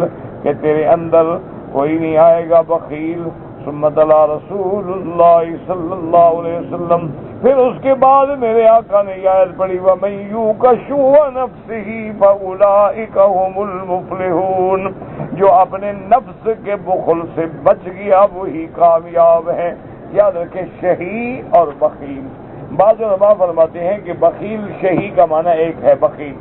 کہ تیرے اندر کوئی نہیں آئے گا بخیل، ثم تلا رسول اللہ صلی اللہ علیہ وسلم، پھر اس کے بعد میرے آقا نے یہ آیت پڑھی وَمَن يُوقَ شُحَّ نَفْسِهِ فَأُولَٰئِكَ هُمُ الْمُفْلِحُونَ، جو اپنے نفس کے بخل سے بچ گیا وہی کامیاب ہیں۔ یاد رکھیں شہی اور بخیل، بعض علماء فرماتے ہیں کہ بخیل شہی کا معنی ایک ہے بخیل،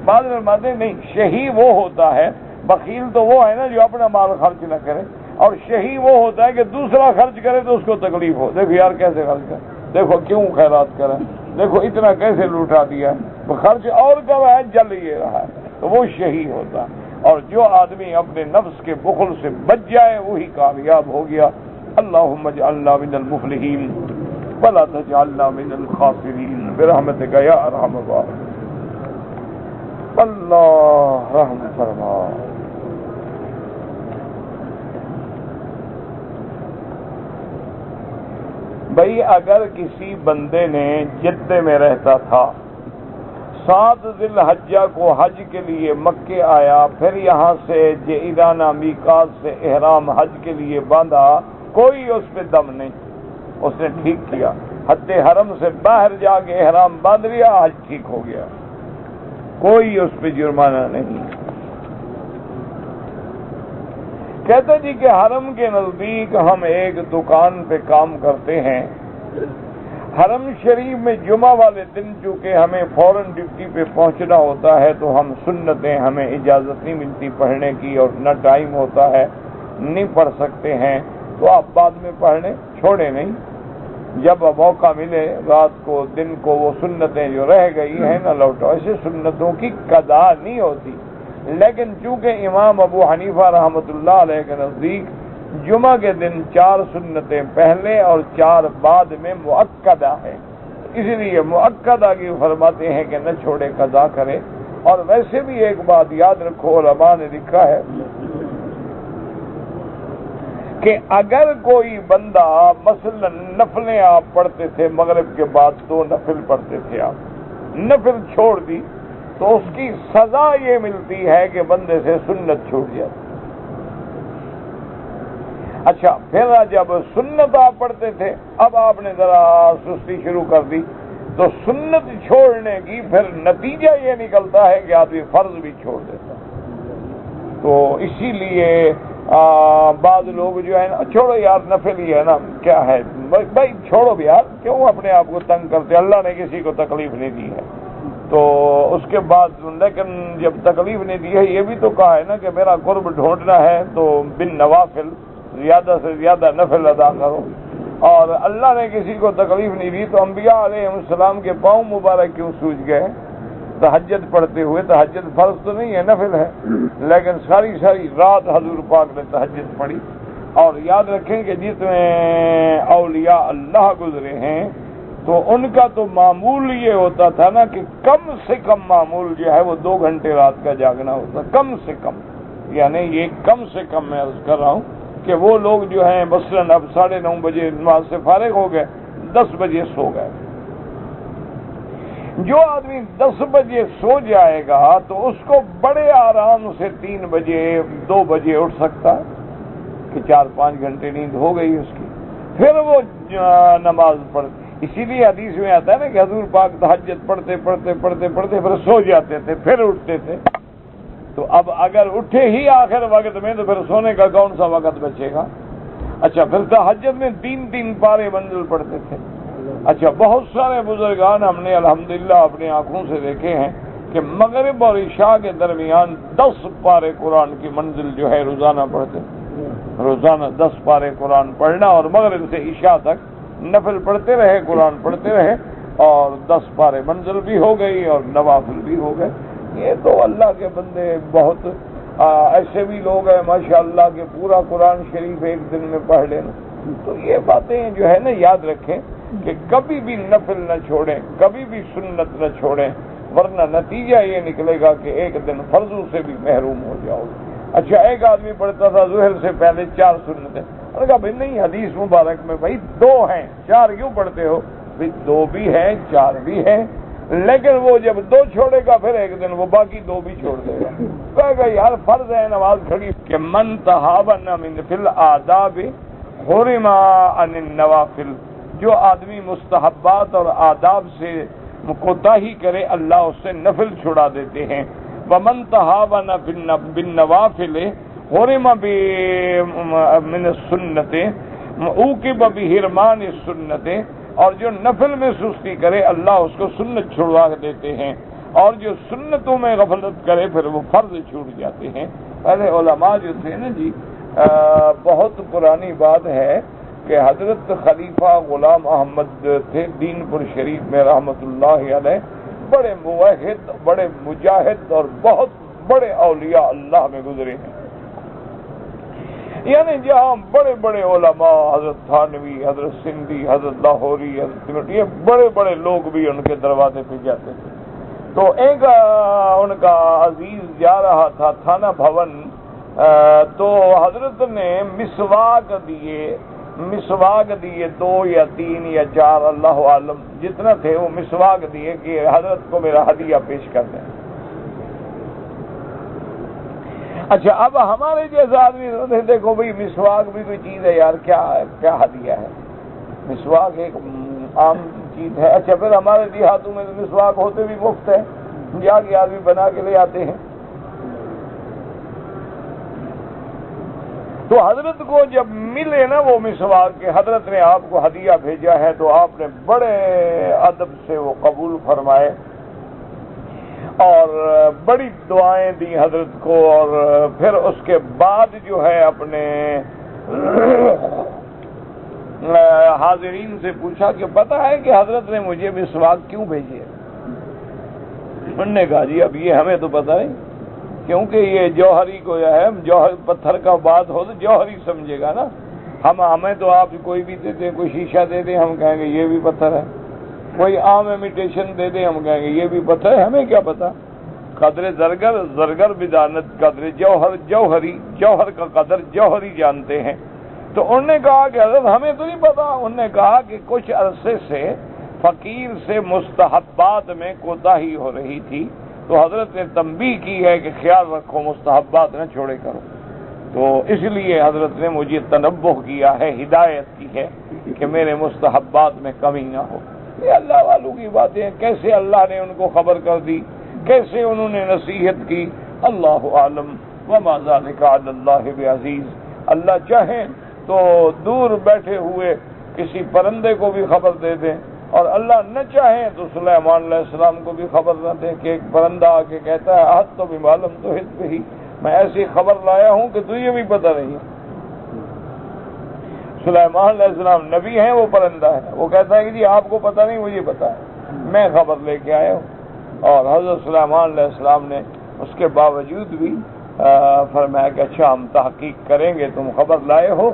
بعض فرماتے ہیں نہیں، شہی وہ ہوتا ہے، بخیل تو وہ ہے نا جو اپنا مال خرچ نہ کرے، اور شہی وہ ہوتا ہے کہ دوسرا خرچ کرے تو اس کو تکلیف ہو، دیکھو یار کیسے خرچ کرے، دیکھو کیوں خیرات کریں، دیکھو اتنا کیسے لوٹا دیا ہے، خرچ اور کر رہا ہے جل یہ رہا ہے، تو وہ شہی ہوتا ہے۔ اور جو آدمی اپنے نفس کے بخل سے بچ جائے وہی کامیاب ہو گیا۔ اللہم اجعلنا من المفلحین ولا تجعلنا من الخاسرین برحمتک یا ارحم الراحمین۔ اللہ رحم فرما۔ بھئی اگر کسی بندے نے جدے میں رہتا تھا، 7 ذی الحجہ کو حج کے لیے مکے آیا، پھر یہاں سے جعرانہ میقات سے احرام حج کے لیے باندھا، کوئی اس پہ دم نہیں، اس نے ٹھیک کیا، حد حرم سے باہر جا کے احرام باندھ لیا، حج ٹھیک ہو گیا، کوئی اس پہ جرمانہ نہیں۔ کہتے جی کہ حرم کے نزدیک ہم ایک دکان پہ کام کرتے ہیں، حرم شریف میں جمعہ والے دن چونکہ ہمیں فوراً ڈیوٹی پہ پہنچنا ہوتا ہے تو ہم سنتیں ہمیں اجازت نہیں ملتی پڑھنے کی، اور نہ ٹائم ہوتا ہے، نہیں پڑھ سکتے ہیں، تو آپ بعد میں پڑھنے چھوڑیں نہیں، جب موقع ملے رات کو دن کو وہ سنتیں جو رہ گئی ہیں نہ لوٹو، ایسے سنتوں کی قضا نہیں ہوتی، لیکن چونکہ امام ابو حنیفہ رحمۃ اللہ علیہ کے نزدیک جمعہ کے دن 4 سنتیں پہلے اور 4 بعد میں مؤکدہ ہے، اس لیے مؤکدہ کی فرماتے ہیں کہ نہ چھوڑے قضا کرے۔ اور ویسے بھی ایک بات یاد رکھو، علماء نے لکھا ہے کہ اگر کوئی بندہ مثلا نفلیں آپ پڑھتے تھے، مغرب کے بعد 2 نفل پڑھتے تھے، آپ نفل چھوڑ دی تو اس کی سزا یہ ملتی ہے کہ بندے سے سنت چھوٹ جاتی۔ اچھا پھر جب سنت آپ پڑھتے تھے، اب آپ نے ذرا سستی شروع کر دی تو سنت چھوڑنے کی پھر نتیجہ یہ نکلتا ہے کہ آدمی فرض بھی چھوڑ دیتا، تو اسی لیے بعض لوگ جو ہے نا، چھوڑو یار نفل ہی ہے نا، کیا ہے بھائی چھوڑو بھی یار، کیوں اپنے آپ کو تنگ کرتے، اللہ نے کسی کو تکلیف نہیں دی ہے، تو اس کے بعد لیکن جب تکلیف نہیں دی ہے یہ بھی تو کہا ہے نا کہ میرا قرب ڈھونڈنا ہے تو بن نوافل زیادہ سے زیادہ نفل ادا کرو، اور اللہ نے کسی کو تکلیف نہیں دی تو انبیاء علیہ السلام کے پاؤں مبارک کیوں سوج گئے تہجد پڑھتے ہوئے؟ تہجد فرض تو نہیں ہے، نفل ہے، لیکن ساری رات حضور پاک نے تہجد پڑھی۔ اور یاد رکھیں کہ جتنے اولیاء اللہ گزرے ہیں تو ان کا تو معمول یہ ہوتا تھا نا کہ کم سے کم معمول جو ہے وہ 2 گھنٹے رات کا جاگنا ہوتا، کم سے کم، یعنی یہ کم سے کم میں عرض کر رہا ہوں کہ وہ لوگ جو ہیں مثلاً اب 9:30 بجے نماز سے فارغ ہو گئے، 10 بجے سو گئے۔ جو آدمی 10 بجے سو جائے گا تو اس کو بڑے آرام سے 3 بجے 2 بجے اٹھ سکتا ہے کہ 4-5 گھنٹے نیند ہو گئی اس کی، پھر وہ نماز پڑھ۔ اسی لیے حدیث میں آتا ہے نا کہ حضور پاک تہجد پڑھتے پھر سو جاتے تھے، پھر اٹھتے تھے۔ تو اب اگر اٹھے ہی آخر وقت میں تو پھر سونے کا کون سا وقت بچے گا؟ اچھا، پھر تہجد میں 3 پارے منزل پڑھتے تھے۔ اچھا، بہت سارے بزرگان ہم نے الحمدللہ اپنی آنکھوں سے دیکھے ہیں کہ مغرب اور عشاء کے درمیان 10 پارے قرآن کی منزل جو ہے روزانہ پڑھتے، روزانہ 10 پارے قرآن پڑھنا، اور مغرب سے عشاء تک نفل پڑھتے رہے، قرآن پڑھتے رہے، اور 10 پارے منزل بھی ہو گئی اور نوافل بھی ہو گئے۔ یہ تو اللہ کے بندے بہت ایسے بھی لوگ ہیں ماشاءاللہ کہ پورا قرآن شریف ایک دن میں پڑھ لینا۔ تو یہ باتیں جو ہے نا یاد رکھیں کہ کبھی بھی نفل نہ چھوڑیں، کبھی بھی سنت نہ چھوڑیں، ورنہ نتیجہ یہ نکلے گا کہ ایک دن فرضوں سے بھی محروم ہو جاؤ۔ اچھا، ایک آدمی پڑھتا تھا ظہر سے پہلے 4 سنتیں، انہوں نے کہا بھائی نہیں، حدیث مبارک میں بھائی 2 ہیں، 4 کیوں پڑھتے ہو؟ بھائی 2 بھی ہیں 4 بھی ہیں، لیکن وہ جب 2 چھوڑے گا پھر ایک دن وہ باقی 2 بھی چھوڑ دے گا۔ کہے گا یار فرض ہے نماز کھڑی کہ من تہاون من فی الآداب حرم عن النوافل، جو آدمی مستحبات اور آداب سے کوتاہی کرے اللہ اس سے نفل چھڑا دیتے ہیں۔ ومن تہاون بالنوافل حرم من السنت عوقب بحرمان السنت، اور جو نفل میں سستی کرے اللہ اس کو سنت چھڑوا دیتے ہیں، اور جو سنتوں میں غفلت کرے پھر وہ فرض چھوٹ جاتے ہیں۔ پہلے علماء جو تھے نا جی، بہت پرانی بات ہے کہ حضرت خلیفہ غلام احمد تھے دین پور شریف میں رحمت اللہ علیہ، بڑے موحد، بڑے مجاہد اور بہت بڑے اولیاء اللہ میں گزرے ہیں۔ یعنی جہاں بڑے بڑے علماء، حضرت تھانوی، حضرت سندھی، حضرت لاہوری، حضرت یہ بڑے بڑے لوگ بھی ان کے دروازے پہ جاتے تھے۔ تو ایک ان کا عزیز جا رہا تھا تھانہ بھون، تو حضرت نے مسواک دیے 2 یا 3 یا 4 اللہ عالم جتنا تھے، وہ مسواک دیے کہ حضرت کو میرا ہدیہ پیش کر دیں۔ اچھا، اب ہمارے جیسا آدمی دیکھو بھئی مسواک بھی کوئی چیز ہے یار، کیا ہدیہ ہے؟ مسواک ایک عام چیز ہے۔ اچھا، پھر ہمارے دیہاتوں میں تو مسواک ہوتے بھی مفت ہے، جا کے آدمی بنا کے لے آتے ہیں۔ تو حضرت کو جب ملے نا وہ مسواک کہ حضرت نے آپ کو ہدیہ بھیجا ہے، تو آپ نے بڑے ادب سے وہ قبول فرمائے اور بڑی دعائیں دی حضرت کو، اور پھر اس کے بعد جو ہے اپنے حاضرین سے پوچھا کہ پتہ ہے کہ حضرت نے مجھے مسواک کیوں بھیجے؟ انہوں نے کہا جی اب یہ ہمیں تو پتہ نہیں، کیونکہ یہ جوہری کو ہے، جوہر پتھر کا بات ہو تو جوہری سمجھے گا نا۔ ہمیں تو آپ کوئی بھی دے دیں، کوئی شیشہ دے دیں، ہم کہیں گے یہ بھی پتھر ہے، کوئی عام امیٹیشن دے دیں، ہم کہیں گے یہ بھی پتھر ہے، ہمیں کیا پتا؟ قدر زرگر بدانت قدر جوہر، جوہر کا قدر جوہری جانتے ہیں۔ تو انہوں نے کہا کہ حضرت ہمیں تو نہیں پتا۔ انہوں نے کہا کہ کچھ عرصے سے فقیر سے مستحبات میں کوتاہی ہو رہی تھی، تو حضرت نے تنبیہ کی ہے کہ خیال رکھو مستحبات نہ چھوڑے کرو، تو اس لیے حضرت نے مجھے تنبہ کیا ہے، ہدایت کی ہے کہ میرے مستحبات میں کمی نہ ہو۔ یہ اللہ والوں کی باتیں ہیں، کیسے اللہ نے ان کو خبر کر دی، کیسے انہوں نے نصیحت کی، اللہ عالم وما ذلک علی اللہ بعزیز۔ اللہ چاہیں تو دور بیٹھے ہوئے کسی پرندے کو بھی خبر دے دیں، اور اللہ نہ چاہیں تو سلیمان علیہ السلام کو بھی خبر نہ دیں کہ ایک پرندہ آ کے کہتا ہے احط تو بمعلوم تو ہت بھی، میں ایسی خبر لایا ہوں کہ تجھے بھی پتہ نہیں ہے۔ سلیمان علیہ السلام نبی ہیں، وہ پرندہ ہے، وہ کہتا ہے کہ جی آپ کو پتہ نہیں مجھے پتہ ہے، میں خبر لے کے آیا ہوں۔ اور حضرت سلیمان علیہ السلام نے اس کے باوجود بھی فرمایا کہ اچھا ہم تحقیق کریں گے، تم خبر لائے ہو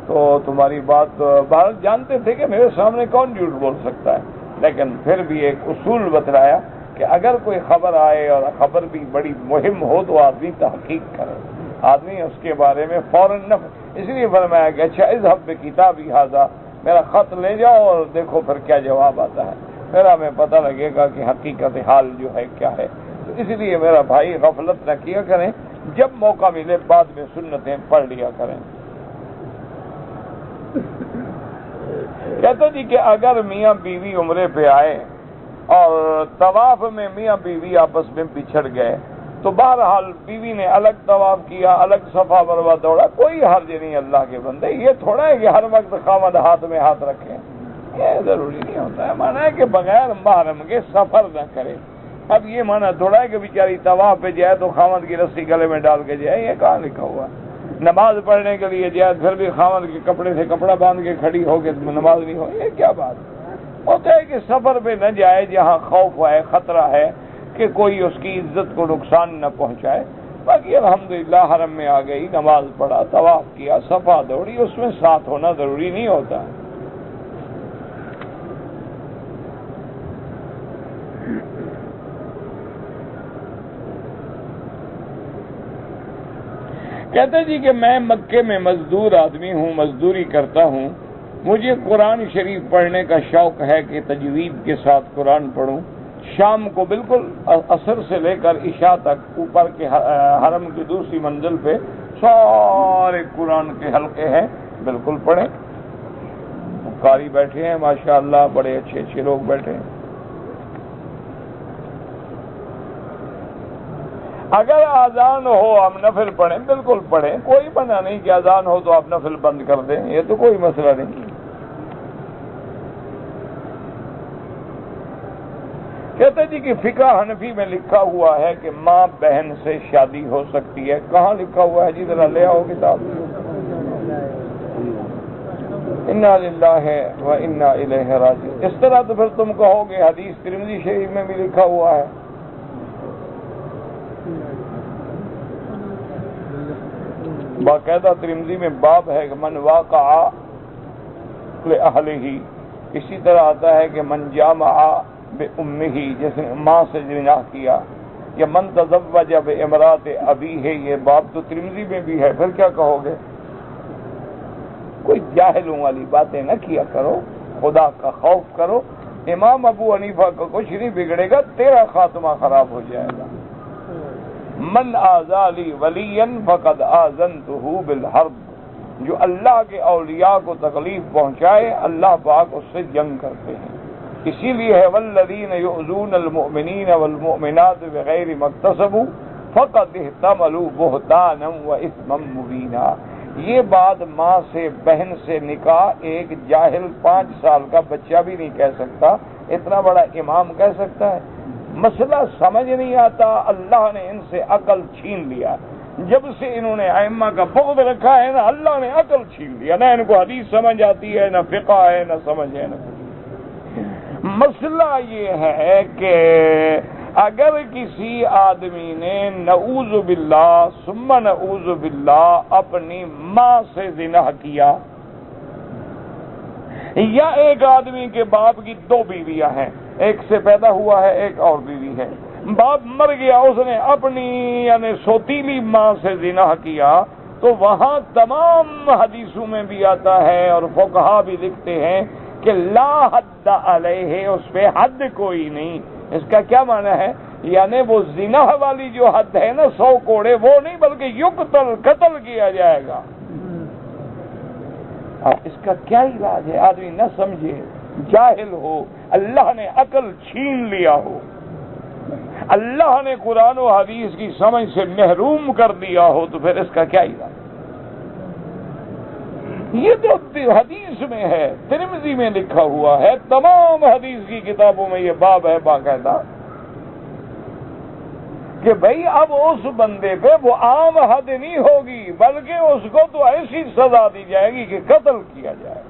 تو تمہاری بات بھارت جانتے تھے کہ میرے سامنے کون جھوٹ بول سکتا ہے، لیکن پھر بھی ایک اصول بتلایا کہ اگر کوئی خبر آئے اور خبر بھی بڑی مہم ہو تو آدمی تحقیق کرے، آدمی اس کے بارے میں فوراً نہ، اس لیے فرمایا کہ اچھا اذهب بکتابی ھذا، میرا خط لے جاؤ اور دیکھو پھر کیا جواب آتا ہے، پھر ہمیں پتہ لگے گا کہ حقیقت حال جو ہے کیا ہے۔ تو اس لیے میرا بھائی غفلت نہ کیا کریں، جب موقع ملے بعد میں سنتیں پڑھ لیا کریں۔ کہتے جی کہ اگر میاں بیوی عمرے پہ آئے اور طواف میں میاں بیوی آپس میں بچھڑ گئے تو بہرحال بیوی نے الگ طواف کیا، الگ صفا مروا دوڑا، کوئی حرج نہیں اللہ کے بندے۔ یہ تھوڑا ہے کہ ہر وقت خامد ہاتھ میں ہاتھ رکھیں، یہ ضروری نہیں ہوتا ہے۔ مانا ہے کہ بغیر محرم کے سفر نہ کرے۔ اب یہ مانا تھوڑا ہے کہ بیچاری طواف پہ جائے تو خامد کی رسی گلے میں ڈال کے جائے، یہ کہاں لکھا ہوا ہے؟ نماز پڑھنے کے لیے جائے پھر بھی خامد کے کپڑے سے کپڑا باندھ کے کھڑی ہو کے نماز نہیں ہو، یہ کیا بات ہوتا ہے کہ سفر پہ نہ جائے جہاں خوف ہے، خطرہ ہے کہ کوئی اس کی عزت کو نقصان نہ پہنچائے۔ باقی الحمدللہ حرم میں آ گئی، نماز پڑھا، طواف کیا، صفا دوڑی، اس میں ساتھ ہونا ضروری نہیں ہوتا۔ کہتے جی کہ میں مکے میں مزدور آدمی ہوں، مزدوری کرتا ہوں، مجھے قرآن شریف پڑھنے کا شوق ہے کہ تجوید کے ساتھ قرآن پڑھوں۔ شام کو بالکل عصر سے لے کر عشاء تک اوپر کے حرم کی دوسری منزل پہ سارے قرآن کے حلقے ہیں، بالکل پڑھیں۔ قاری بیٹھے ہیں ماشاءاللہ، بڑے اچھے اچھے لوگ بیٹھے ہیں۔ اگر اذان ہو ہم نفل پڑھیں، بالکل پڑھیں، کوئی منع نہیں کہ اذان ہو تو آپ نفل بند کر دیں، یہ تو کوئی مسئلہ نہیں۔ کہتے جی کہ فقہ حنفی میں لکھا ہوا ہے کہ ماں بہن سے شادی ہو سکتی ہے، کہاں لکھا ہوا ہے جی؟ ذرا لے آؤ کتاب۔ انا للہ و انا الیہ راجعون۔ اس طرح تو پھر تم کہو گے حدیث ترمذی شریف میں بھی لکھا ہوا ہے۔ باقاعدہ ترمذی میں باب ہے کہ من واقع لأہلہ، اسی طرح آتا ہے کہ من جامع بأمہ، جس نے ماں سے زنا کیا، یا من تزوج بامرأۃ ابیہ، یہ باب تو ترمذی میں بھی ہے۔ پھر کیا کہو گے؟ کوئی جاہلوں والی باتیں نہ کیا کرو، خدا کا خوف کرو۔ امام ابو حنیفہ کا کچھ نہیں بگڑے گا، تیرا خاتمہ خراب ہو جائے گا۔ من آذالی ولیا فقد آذنتہ بالحرب، جو اللہ کے اولیاء کو تکلیف پہنچائے اللہ پاک اس سے جنگ کرتے ہیں۔ اسی لیے ہے والذین یؤذون المؤمنین والمؤمنات بغیر ما اکتسبوا فقد احتملوا بہتانا واثما مبینا۔ یہ بات ماں سے، بہن سے نکاح ایک جاہل 5 سال کا بچہ بھی نہیں کہہ سکتا، اتنا بڑا امام کہہ سکتا ہے؟ مسئلہ سمجھ نہیں آتا، اللہ نے ان سے عقل چھین لیا۔ جب سے انہوں نے ائمہ کا بغض رکھا ہے نا، اللہ نے عقل چھین لیا، نہ ان کو حدیث سمجھ آتی ہے، نہ فقہ ہے، نہ سمجھ ہے، نہ کچھ۔ مسئلہ یہ ہے کہ اگر کسی آدمی نے نعوذ باللہ ثم نعوذ باللہ اپنی ماں سے زنا کیا، یا ایک آدمی کے باپ کی 2 بیویاں ہیں، ایک سے پیدا ہوا ہے، ایک اور بیوی ہے، باپ مر گیا، اس نے اپنی یعنی سوتیلی ماں سے زنا کیا، تو وہاں تمام حدیثوں میں بھی آتا ہے اور فقہا بھی لکھتے ہیں کہ لا حد علیہ، اس پہ حد کوئی نہیں۔ اس کا کیا معنی ہے؟ یعنی وہ زنا والی جو حد ہے نا 100 کوڑے، وہ نہیں بلکہ قتل کیا جائے گا۔ اب اس کا کیا علاج ہے؟ آدمی نہ سمجھے، جاہل ہو، اللہ نے عقل چھین لیا ہو، اللہ نے قرآن و حدیث کی سمجھ سے محروم کر دیا ہو، تو پھر اس کا کیا علاج؟ یہ تو حدیث میں ہے، ترمذی میں لکھا ہوا ہے، تمام حدیث کی کتابوں میں یہ باب ہے باقاعدہ کہ بھئی اب اس بندے پہ وہ عام حد نہیں ہوگی، بلکہ اس کو تو ایسی سزا دی جائے گی کہ قتل کیا جائے۔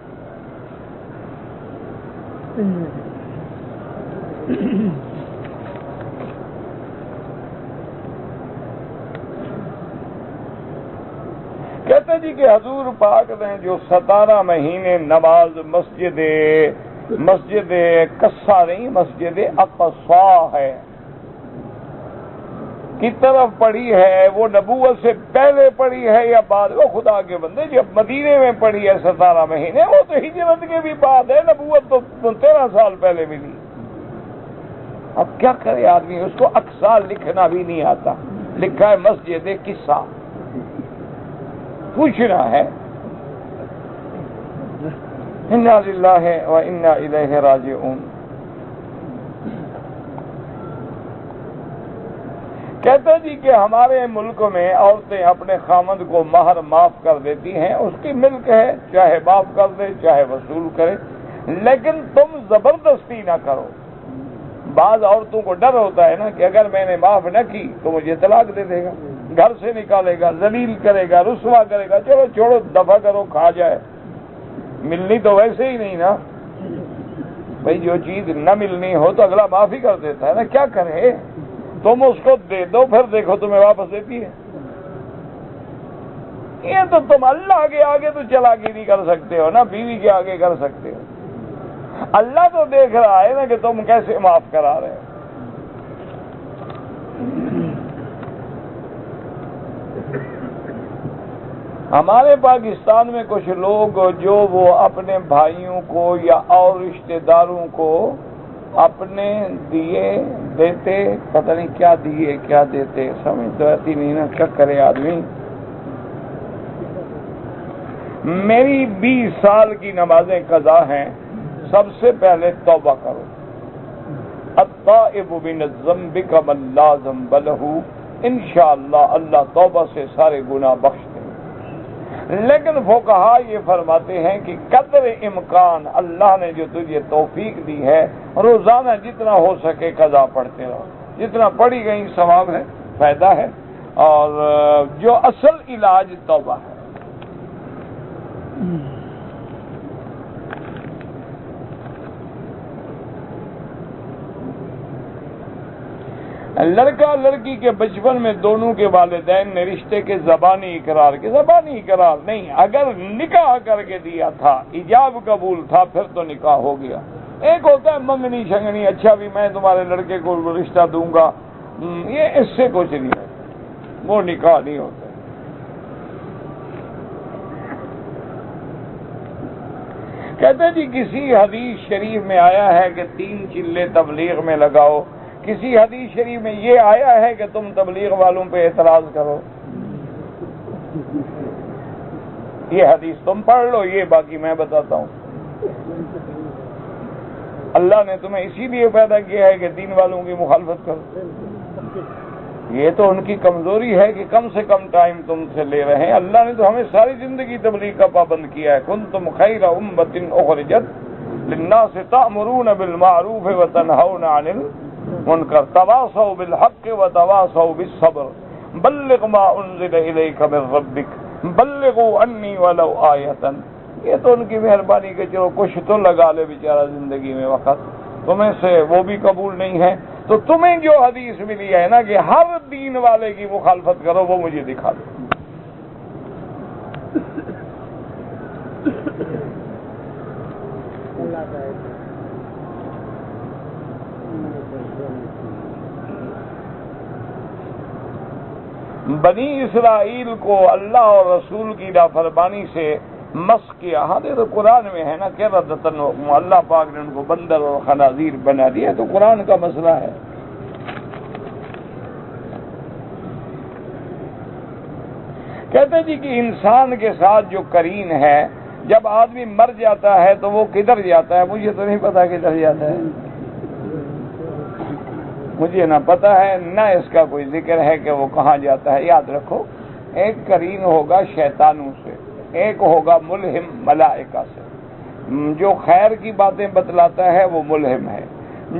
کہتے جی کہ حضور پاک نے جو 17 مہینے نماز مسجد قصہ نہیں، مسجد اقصی ہے، کی طرف پڑھی ہے وہ نبوت سے پہلے پڑھی ہے یا بعد؟ وہ خدا کے بندے جب مدینے میں پڑھی ہے 17 مہینے، وہ تو ہجرت کے بھی بعد ہے، نبوت تو 13 سال پہلے ملی۔ اب کیا کرے آدمی، اس کو اقصا لکھنا بھی نہیں آتا، لکھا ہے مسجد قصہ، پوچھنا ہے۔ انا للہ و انا الیہ راجعون۔ کہتے جی کہ ہمارے ملک میں عورتیں اپنے خامند کو مہر معاف کر دیتی ہیں، اس کی ملک ہے، چاہے معاف کر دے چاہے وصول کرے، لیکن تم زبردستی نہ کرو۔ بعض عورتوں کو ڈر ہوتا ہے نا کہ اگر میں نے معاف نہ کی تو مجھے طلاق دے دے گا، گھر سے نکالے گا، ذلیل کرے گا، رسوا کرے گا، چلو چھوڑو، دفع کرو، کھا جائے، ملنی تو ویسے ہی نہیں نا بھائی، جو چیز نہ ملنی ہو تو اگلا معاف ہی کر دیتا ہے نا، کیا کرے؟ تم اس کو دے دو، پھر دیکھو تمہیں واپس دیتی ہے۔ یہ تو تم اللہ کے آگے تو چلاکی نہیں کر سکتے ہو نا، بیوی کے آگے کر سکتے ہو، اللہ تو دیکھ رہا ہے نا کہ تم کیسے معاف کرا رہے ہو۔ ہمارے پاکستان میں کچھ لوگ جو وہ اپنے بھائیوں کو یا اور رشتہ داروں کو اپنے دیے دیتے، پتہ نہیں کیا دیے کیا دیتے، سمجھ تو آتی نہیں نا، کیا کرے آدمی۔ میری 20 سال کی نمازیں قضا ہیں، سب سے پہلے توبہ کرو۔ التائب من الذنب کمن لا ذنب لہ، انشاءاللہ اللہ توبہ سے سارے گناہ بخش دیں۔ لیکن فقہا یہ فرماتے ہیں کہ قدر امکان اللہ نے جو تجھے توفیق دی ہے، روزانہ جتنا ہو سکے قضا پڑھتے رہو، جتنا پڑھی گئی ثواب ہے، فائدہ ہے، اور جو اصل علاج توبہ ہے۔ لڑکا لڑکی کے بچپن میں دونوں کے والدین نے رشتے کے زبانی اقرار نہیں، اگر نکاح کر کے دیا تھا، ایجاب قبول تھا، پھر تو نکاح ہو گیا۔ ایک ہوتا ہے منگنی شنگنی، اچھا بھی میں تمہارے لڑکے کو رشتہ دوں گا، یہ اس سے کچھ نہیں ہوتا، وہ نکاح نہیں ہوتا۔ کہتے جی کسی حدیث شریف میں آیا ہے کہ 3 چلے تبلیغ میں لگاؤ، کسی حدیث شریف میں یہ آیا ہے کہ تم تبلیغ والوں پہ اعتراض کرو۔ یہ حدیث تم پڑھ لو، یہ باقی میں بتاتا ہوں۔ اللہ نے تمہیں اسی لیے پیدا کیا ہے کہ دین والوں کی مخالفت کرو۔ یہ تو ان کی کمزوری ہے کہ کم سے کم ٹائم تم سے لے رہے ہیں۔ اللہ نے تو ہمیں ساری زندگی تبلیغ کا پابند کیا ہے۔ کنتم خیر امۃ اخرجت للناس تأمرون بالمعروف وتنہون عن المنکر تواصوا بالحق وتواصوا بالصبر بلغ ما انزل الیک من ربک بلغوا عنی ولو آیۃ۔ یہ تو ان کی مہربانی کہ چلو کچھ تو لگا لے بیچارہ زندگی میں وقت، تمہیں سے وہ بھی قبول نہیں ہے، تو تمہیں جو حدیث ملی ہے نا کہ ہر دین والے کی مخالفت کرو، وہ مجھے دکھا دو۔ بنی اسرائیل کو اللہ اور رسول کی نافرمانی سے مسخ کیا، ہاں تو قرآن میں ہے نا کہ اللہ پاک نے ان کو بندر اور خنازیر بنا دیا، تو قرآن کا مسئلہ ہے۔ کہتے جی کہ انسان کے ساتھ جو قرین ہے، جب آدمی مر جاتا ہے تو وہ کدھر جاتا ہے؟ مجھے تو نہیں پتا کدھر جاتا ہے، مجھے نہ پتا ہے نہ اس کا کوئی ذکر ہے کہ وہ کہاں جاتا ہے۔ یاد رکھو، ایک قرین ہوگا شیطانوں سے، ایک ہوگا ملہم ملائکہ سے۔ جو خیر کی باتیں بتلاتا ہے وہ ملہم ہے،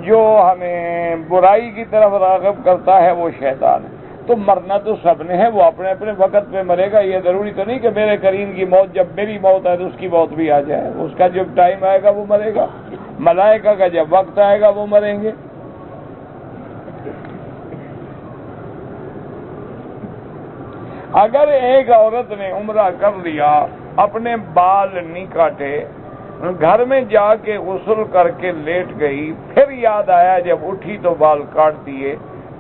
جو ہمیں برائی کی طرف راغب کرتا ہے وہ شیطان ہے۔ تو مرنا تو سب نے ہے، وہ اپنے اپنے وقت پہ مرے گا۔ یہ ضروری تو نہیں کہ میرے قرین کی موت جب میری موت آئے تو اس کی موت بھی آ جائے، اس کا جب ٹائم آئے گا وہ مرے گا، ملائکہ کا جب وقت آئے گا وہ مریں گے۔ اگر ایک عورت نے عمرہ کر لیا، اپنے بال نہیں کاٹے، گھر میں جا کے غسل کر کے لیٹ گئی، پھر یاد آیا جب اٹھی تو بال کاٹ دیے،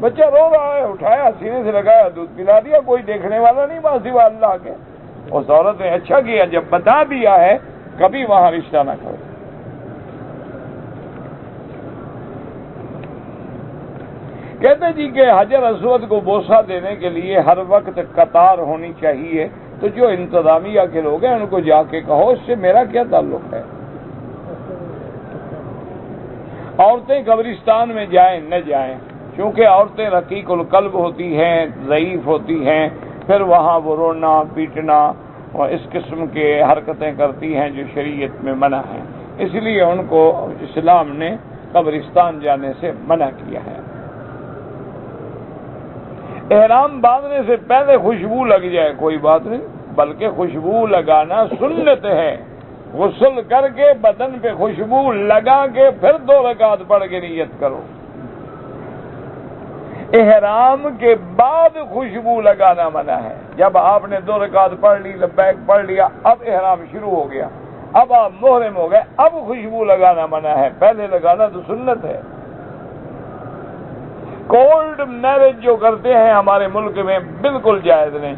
بچہ رو رہا ہے، اٹھایا سینے سے لگایا، دودھ پلا دیا، کوئی دیکھنے والا نہیں وہاں سوا اللہ کے. اس عورت نے اچھا کیا جب بتا دیا ہے، کبھی وہاں رشتہ نہ کرو. کہتے جی کہ حجر اسود کو بوسہ دینے کے لیے ہر وقت قطار ہونی چاہیے، تو جو انتظامیہ کے لوگ ہیں ان کو جا کے کہو اس سے میرا کیا تعلق ہے. عورتیں قبرستان میں جائیں نہ جائیں، کیونکہ عورتیں رقیق القلب ہوتی ہیں، ضعیف ہوتی ہیں، پھر وہاں وہ رونا پیٹنا اور اس قسم کے حرکتیں کرتی ہیں جو شریعت میں منع ہیں. اس لیے ان کو اسلام نے قبرستان جانے سے منع کیا ہے. احرام باندھنے سے پہلے خوشبو لگ جائے کوئی بات نہیں، بلکہ خوشبو لگانا سنت ہے. غسل کر کے بدن پہ خوشبو لگا کے پھر 2 رکعت پڑھ کے نیت کرو. احرام کے بعد خوشبو لگانا منع ہے. جب آپ نے 2 رکعت پڑھ لی، لبیک پڑھ لیا، اب احرام شروع ہو گیا، اب آپ محرم ہو گئے، اب خوشبو لگانا منع ہے. پہلے لگانا تو سنت ہے. کولڈ میرج جو کرتے ہیں ہمارے ملک میں بالکل جائز نہیں.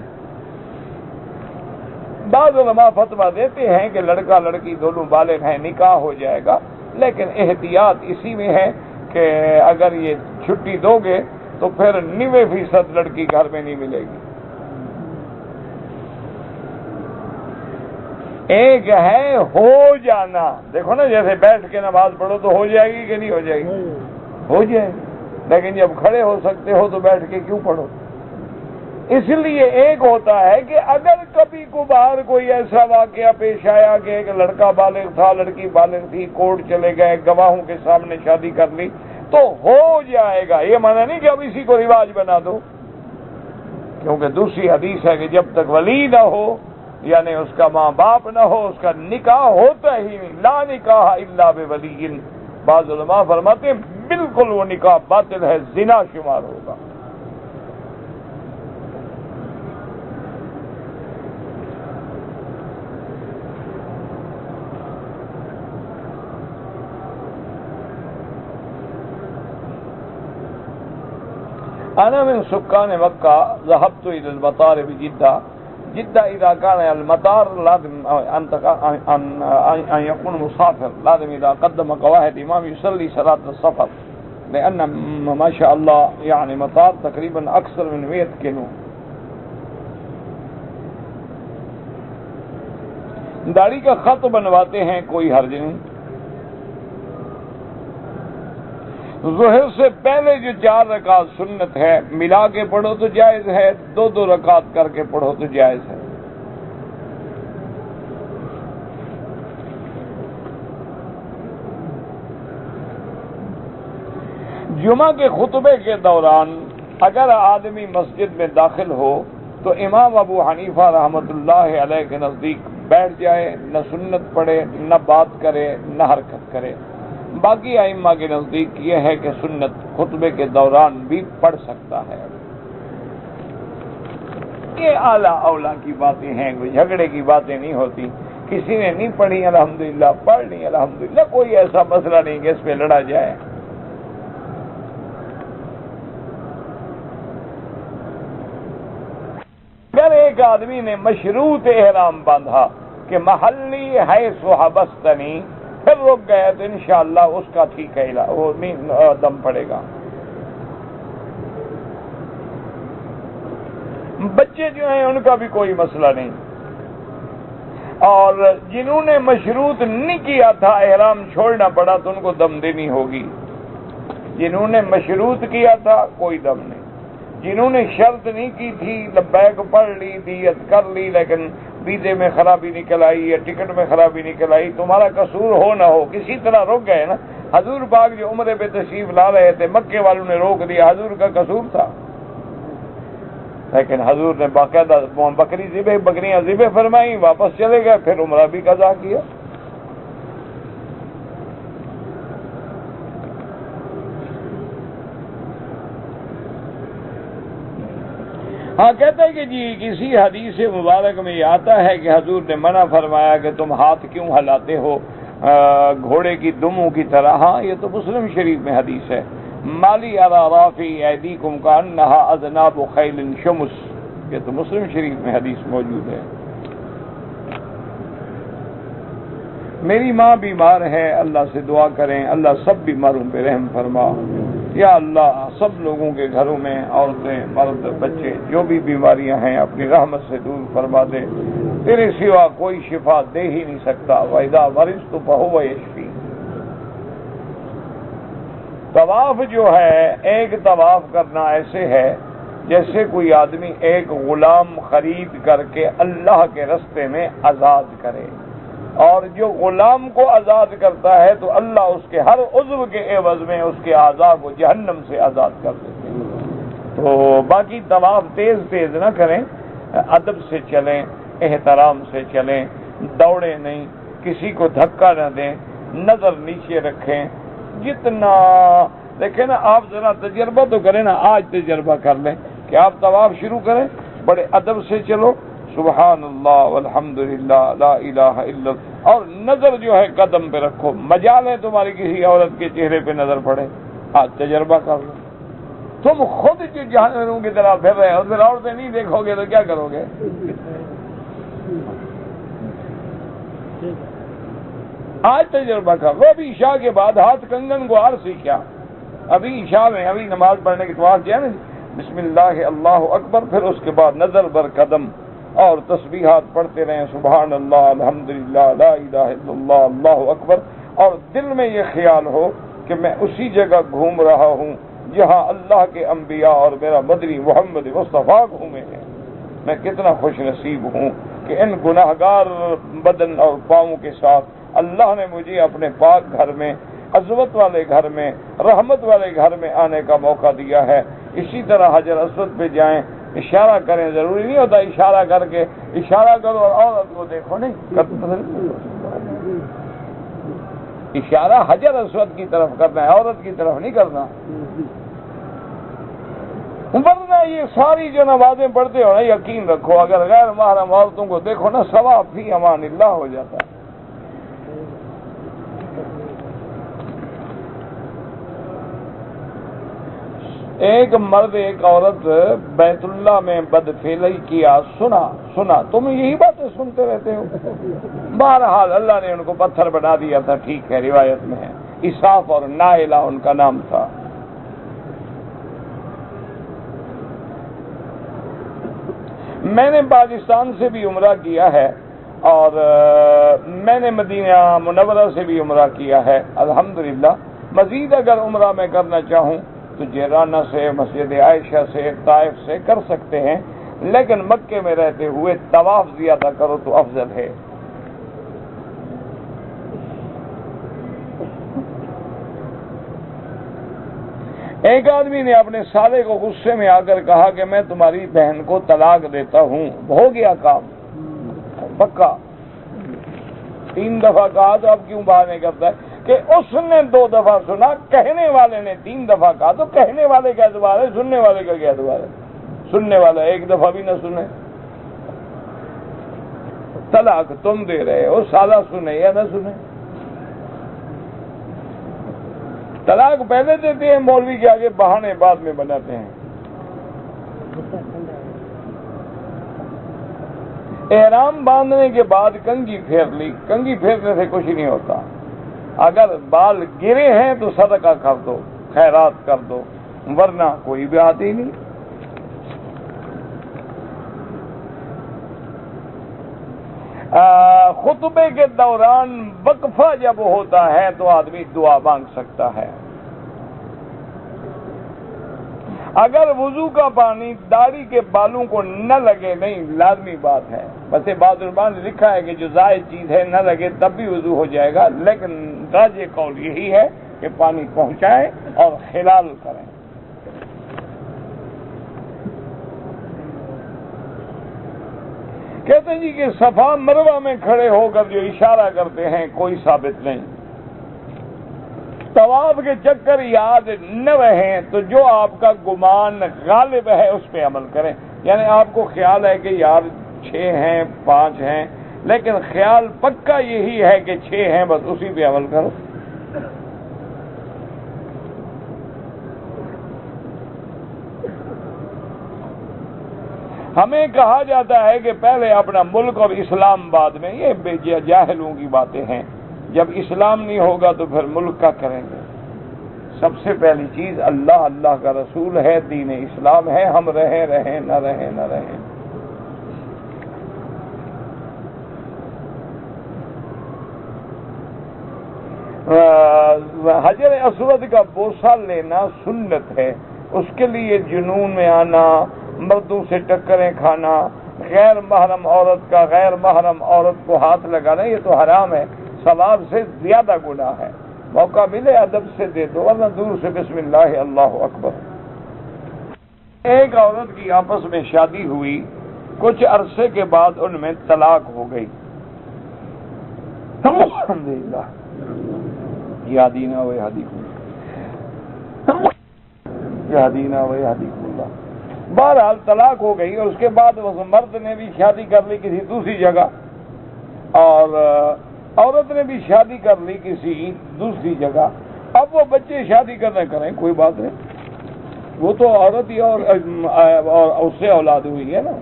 بعض علماء فتویٰ دیتے ہیں کہ لڑکا لڑکی دونوں بالغ ہیں، نکاح ہو جائے گا، لیکن احتیاط اسی میں ہے کہ اگر یہ چھٹی دو گے تو پھر 90% لڑکی گھر میں نہیں ملے گی. ایک ہے ہو جانا، دیکھو نا جیسے بیٹھ کے نماز پڑھو تو ہو جائے گی کہ نہیں ہو جائے گی؟ ہو جائے گی. لیکن جب کھڑے ہو سکتے ہو تو بیٹھ کے کیوں پڑھو؟ اس لیے ایک ہوتا ہے کہ اگر کبھی کبھار کوئی ایسا واقعہ پیش آیا کہ ایک لڑکا بالغ تھا، لڑکی بالغ تھی، کورٹ چلے گئے، گواہوں کے سامنے شادی کر لی تو ہو جائے گا. یہ معنی نہیں کہ اب اسی کو رواج بنا دو، کیونکہ دوسری حدیث ہے کہ جب تک ولی نہ ہو، یعنی اس کا ماں باپ نہ ہو، اس کا نکاح ہوتا ہی نہیں. لا نکاح الا بولی. بعض علماء فرماتے ہیں بالکل وہ نکاح باطل ہے، زنا شمار ہوگا. انا من سکان مکہ ذهبت الى المطار بجدہ. جدہ اذا كان المطار لازم ان يكون مسافر، لازم اذا قدم قواعد امام يصلي صلاة السفر، لان ما شاء الله يعني مطار تقریبا اکثر من 100 کلو. داڑھی کا خط بنواتے ہیں کوئی حرج نہیں. ظہر سے پہلے جو 4 رکعت سنت ہے ملا کے پڑھو تو جائز ہے، 2 رکعت کر کے پڑھو تو جائز ہے. جمعہ کے خطبے کے دوران اگر آدمی مسجد میں داخل ہو تو امام ابو حنیفہ رحمۃ اللہ علیہ کے نزدیک بیٹھ جائے، نہ سنت پڑھے، نہ بات کرے، نہ حرکت کرے. باقی ائمہ کے نزدیک یہ ہے کہ سنت خطبے کے دوران بھی پڑھ سکتا ہے. یہ اعلیٰ اولا کی باتیں ہیں، کوئی جھگڑے کی باتیں نہیں ہوتی. کسی نے نہیں پڑھی الحمدللہ، پڑھ لی الحمدللہ، کوئی ایسا مسئلہ نہیں کہ اس پہ لڑا جائے. اگر ایک آدمی نے مشروط احرام باندھا کہ محلی حیث حبستنی، پھر رک گیا تو انشاءاللہ اس کا ٹھیک ہے، وہ دم پڑے گا. بچے جو ہیں ان کا بھی کوئی مسئلہ نہیں. اور جنہوں نے مشروط نہیں کیا تھا احرام چھوڑنا پڑا تو ان کو دم دینی ہوگی. جنہوں نے مشروط کیا تھا کوئی دم نہیں. جنہوں نے شرط نہیں کی تھی، لبیک پڑھ لی، دیت کر لی، لیکن ویزے میں خرابی نکل آئی یا ٹکٹ میں خرابی نکل آئی، تمہارا قصور ہو نہ ہو کسی طرح رک گئے نا. حضور پاک جو عمرے پہ تشریف لا رہے تھے، مکے والوں نے روک دیا، حضور کا قصور تھا. لیکن حضور نے باقاعدہ بکریاں ذبح فرمائی، واپس چلے گئے، پھر عمرہ بھی قضا کیا. ہاں کہتے ہیں کہ جی کسی حدیث مبارک میں یہ آتا ہے کہ حضور نے منع فرمایا کہ تم ہاتھ کیوں ہلاتے ہو گھوڑے کی دموں کی طرح. ہاں یہ تو مسلم شریف میں حدیث ہے. مالی علی رافی ایدیکم کانہا اذناب خیل شمس، یہ تو مسلم شریف میں حدیث موجود ہے۔ میری ماں بیمار ہے، اللہ سے دعا کریں اللہ سب بیماروں پہ رحم فرما۔ یا اللہ سب لوگوں کے گھروں میں عورتیں مرد بچے جو بھی بیماریاں ہیں اپنی رحمت سے دور فرما دے، تیرے سوا کوئی شفا دے ہی نہیں سکتا۔ وَإِذَا مَرِضْتُ فَهُوَ يَشْفِينِ۔ طواف جو ہے، ایک طواف کرنا ایسے ہے جیسے کوئی آدمی ایک غلام خرید کر کے اللہ کے رستے میں آزاد کرے، اور جو غلام کو آزاد کرتا ہے تو اللہ اس کے ہر عضو کے عوض میں اس کے اعضاء کو جہنم سے آزاد کر دیتے ہیں۔ تو باقی طواف تیز تیز نہ کریں، ادب سے چلیں، احترام سے چلیں، دوڑیں نہیں، کسی کو دھکا نہ دیں، نظر نیچے رکھیں۔ جتنا دیکھیں نا، آپ ذرا تجربہ تو کریں نا، آج تجربہ کر لیں کہ آپ طواف شروع کریں، بڑے ادب سے چلو، سبحان اللہ والحمدللہ لا الہ الا اللہ، اور نظر جو ہے قدم پہ رکھو، مجال ہے تمہاری کسی عورت کے چہرے پہ نظر پڑے، آج تجربہ کر لو۔ تم خود جو جہنم کی طرح پھر رہے ہو، پھر عورتیں نہیں دیکھو گے تو کیا کرو گے؟ آج تجربہ کر لو۔ ابھی عشاء کے بعد ہاتھ کنگن گوار سیکھا، ابھی عشاء میں ابھی نماز پڑھنے کے بعد جو ہے نا بسم اللہ اللہ اکبر، پھر اس کے بعد نظر بر قدم اور تسبیحات پڑھتے رہیں، سبحان اللہ الحمدللہ لا الہ الا اللہ اللہ اکبر، اور دل میں یہ خیال ہو کہ میں اسی جگہ گھوم رہا ہوں جہاں اللہ کے انبیاء اور میرا مدنی محمد مصطفیٰ گھومے ہیں۔ میں کتنا خوش نصیب ہوں کہ ان گناہگار بدن اور پاؤں کے ساتھ اللہ نے مجھے اپنے پاک گھر میں، عظمت والے گھر میں، رحمت والے گھر میں آنے کا موقع دیا ہے۔ اسی طرح حجر اسود پہ جائیں، اشارہ کریں، ضروری نہیں ہوتا اشارہ کر کے اشارہ کرو اور عورت کو دیکھو، نہیں، اشارہ حجر اسود کی طرف کرنا ہے، عورت کی طرف نہیں کرنا۔ ورنہ یہ ساری جو نمازیں پڑھتے ہو نا، یقین رکھو اگر غیر محرم عورتوں کو دیکھو نا، ثواب فی امان اللہ ہو جاتا ہے۔ ایک مرد ایک عورت بیت اللہ میں بدفعلی کیا، سنا، تم یہی باتیں سنتے رہتے ہو۔ بہرحال اللہ نے ان کو پتھر بنا دیا تھا، ٹھیک ہے، روایت میں ہے، اساف اور نائلہ ان کا نام تھا۔ میں نے پاکستان سے بھی عمرہ کیا ہے اور میں نے مدینہ منورہ سے بھی عمرہ کیا ہے، الحمدللہ۔ مزید اگر عمرہ میں کرنا چاہوں تو جیرانہ سے، مسجد عائشہ سے، طائف سے کر سکتے ہیں، لیکن مکے میں رہتے ہوئے طواف زیادہ کرو تو افضل ہے۔ ایک آدمی نے اپنے سالے کو غصے میں آ کر کہا کہ میں تمہاری بہن کو طلاق دیتا ہوں، ہو گیا کام پکا۔ 3 دفعہ کہا تو اب کیوں بہانے کرتا ہے کہ اس نے 2 دفعہ سنا، کہنے والے نے 3 دفعہ کہا، تو کہنے والے کا اعتبار ہے، سننے والے کا کیا اعتبار ہے؟ سننے والا 1 دفعہ بھی نہ سنے، طلاق تم دے رہے ہو، سالہ سنے یا نہ سنے؟ طلاق پہلے دیتے ہیں، مولوی کے آگے بہانے بعد میں بناتے ہیں۔ احرام باندھنے کے بعد کنگھی پھیر لی، کنگھی پھیرنے سے کچھ نہیں ہوتا، اگر بال گرے ہیں تو صدقہ کر دو، خیرات کر دو، ورنہ کوئی بات ہی نہیں۔ خطبے کے دوران وقفہ جب ہوتا ہے تو آدمی دعا مانگ سکتا ہے۔ اگر وضو کا پانی داڑھی کے بالوں کو نہ لگے، نہیں، لازمی بات ہے، ویسے بعض علماء نے لکھا ہے کہ جو زائد چیز ہے نہ لگے تب بھی وضو ہو جائے گا، لیکن راجح قول یہی ہے کہ پانی پہنچائیں اور خلال کریں۔ کہتے ہیں جی کہ صفا مروہ میں کھڑے ہو کر جو اشارہ کرتے ہیں کوئی ثابت نہیں۔ طواف کے چکر یاد نہ رہیں تو جو آپ کا گمان غالب ہے اس پہ عمل کریں، یعنی آپ کو خیال ہے کہ یار 6 ہیں 5 ہیں، لیکن خیال پکا یہی ہے کہ 6 ہیں، بس اسی پہ عمل کرو۔ ہمیں کہا جاتا ہے کہ پہلے اپنا ملک اور اسلام بعد میں، یہ جاہلوں کی باتیں ہیں. جب اسلام نہیں ہوگا تو پھر ملک کا کریں گے؟ سب سے پہلی چیز اللہ، اللہ کا رسول ہے، دین اسلام ہے، ہم رہیں نہ رہیں. حجر اسود کا بوسہ لینا سنت ہے. اس کے لیے جنون میں آنا، مردوں سے ٹکریں کھانا، غیر محرم عورت کا غیر محرم عورت کو ہاتھ لگانا، یہ تو حرام ہے، ثواب سے زیادہ گناہ ہے. موقع ملے ادب سے دے دو، ورنہ دور سے بسم اللہ اللہ اکبر. ایک عورت کی آپس میں شادی ہوئی، کچھ عرصے کے بعد ان میں طلاق ہو گئی. الحمدللہ یادینا و یہدیکم اللہ. بہرحال طلاق ہو گئی، اور اس کے بعد اس مرد نے بھی شادی کر لی کسی دوسری جگہ، اور عورت نے بھی شادی کر لی کسی دوسری جگہ. اب وہ بچے شادی کریں کوئی بات نہیں، وہ تو عورت ہی اور اس سے اولاد ہوئی ہے نا.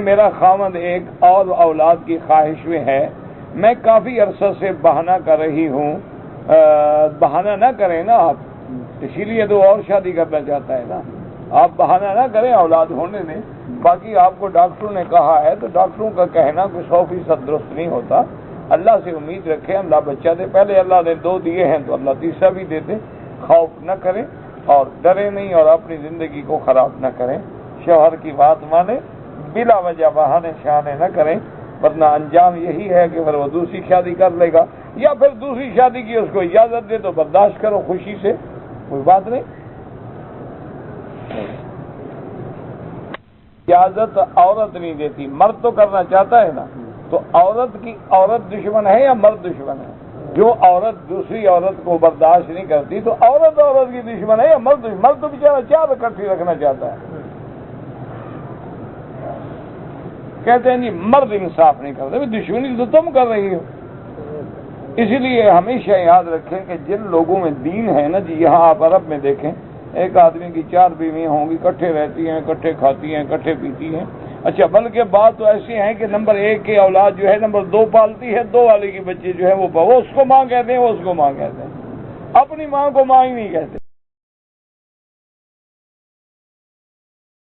میرا خاوند ایک اور اولاد کی خواہش میں ہے، میں کافی عرصہ سے بہانہ کر رہی ہوں. بہانہ نہ کریں نا آپ، اسی لیے تو اور شادی کرنا چاہتا ہے نا. آپ بہانہ نہ کریں، اولاد ہونے دیں. باقی آپ کو ڈاکٹروں نے کہا ہے تو ڈاکٹروں کا کہنا کوئی 100% درست نہیں ہوتا. اللہ سے امید رکھیں، اللہ بچہ دے. پہلے اللہ نے 2 دیے ہیں تو اللہ تیسرا بھی دے دے. خوف نہ کریں اور ڈریں نہیں، اور اپنی زندگی کو خراب نہ کریں. شوہر کی بات مانیں، بلا وجہ بہانے شہانے نہ کریں، ورنہ انجام یہی ہے کہ پھر وہ دوسری شادی کر لے گا، یا پھر دوسری شادی کی اس کو اجازت دے تو برداشت کرو خوشی سے، کوئی بات نہیں. اجازت عورت نہیں دیتی، مرد تو کرنا چاہتا ہے نا. تو عورت دشمن ہے یا مرد دشمن ہے؟ جو عورت دوسری عورت کو برداشت نہیں کرتی تو عورت کی دشمن ہے یا مرد؟ مرد تو بیچارہ 4 اکٹھی رکھنا چاہتا ہے. کہتے ہیں جی مرد انصاف نہیں کرتے، دشمنی تو تم کر رہی ہو. اسی لیے ہمیشہ یاد رکھیں کہ جن لوگوں میں دین ہے نا جی، یہاں آپ عرب میں دیکھیں، ایک آدمی کی 4 بیویاں ہوں گی، اکٹھے رہتی ہیں، اکٹھے کھاتی ہیں، اکٹھے پیتی ہیں. اچھا، بلکہ بات تو ایسی ہیں کہ نمبر 1 کی اولاد جو ہے نمبر 2 پالتی ہے، 2 والے کی بچے جو ہے وہ اس کو ماں کہتے ہیں، وہ اس کو ماں کہتے ہیں، اپنی ماں کو ماں ہی نہیں کہتے.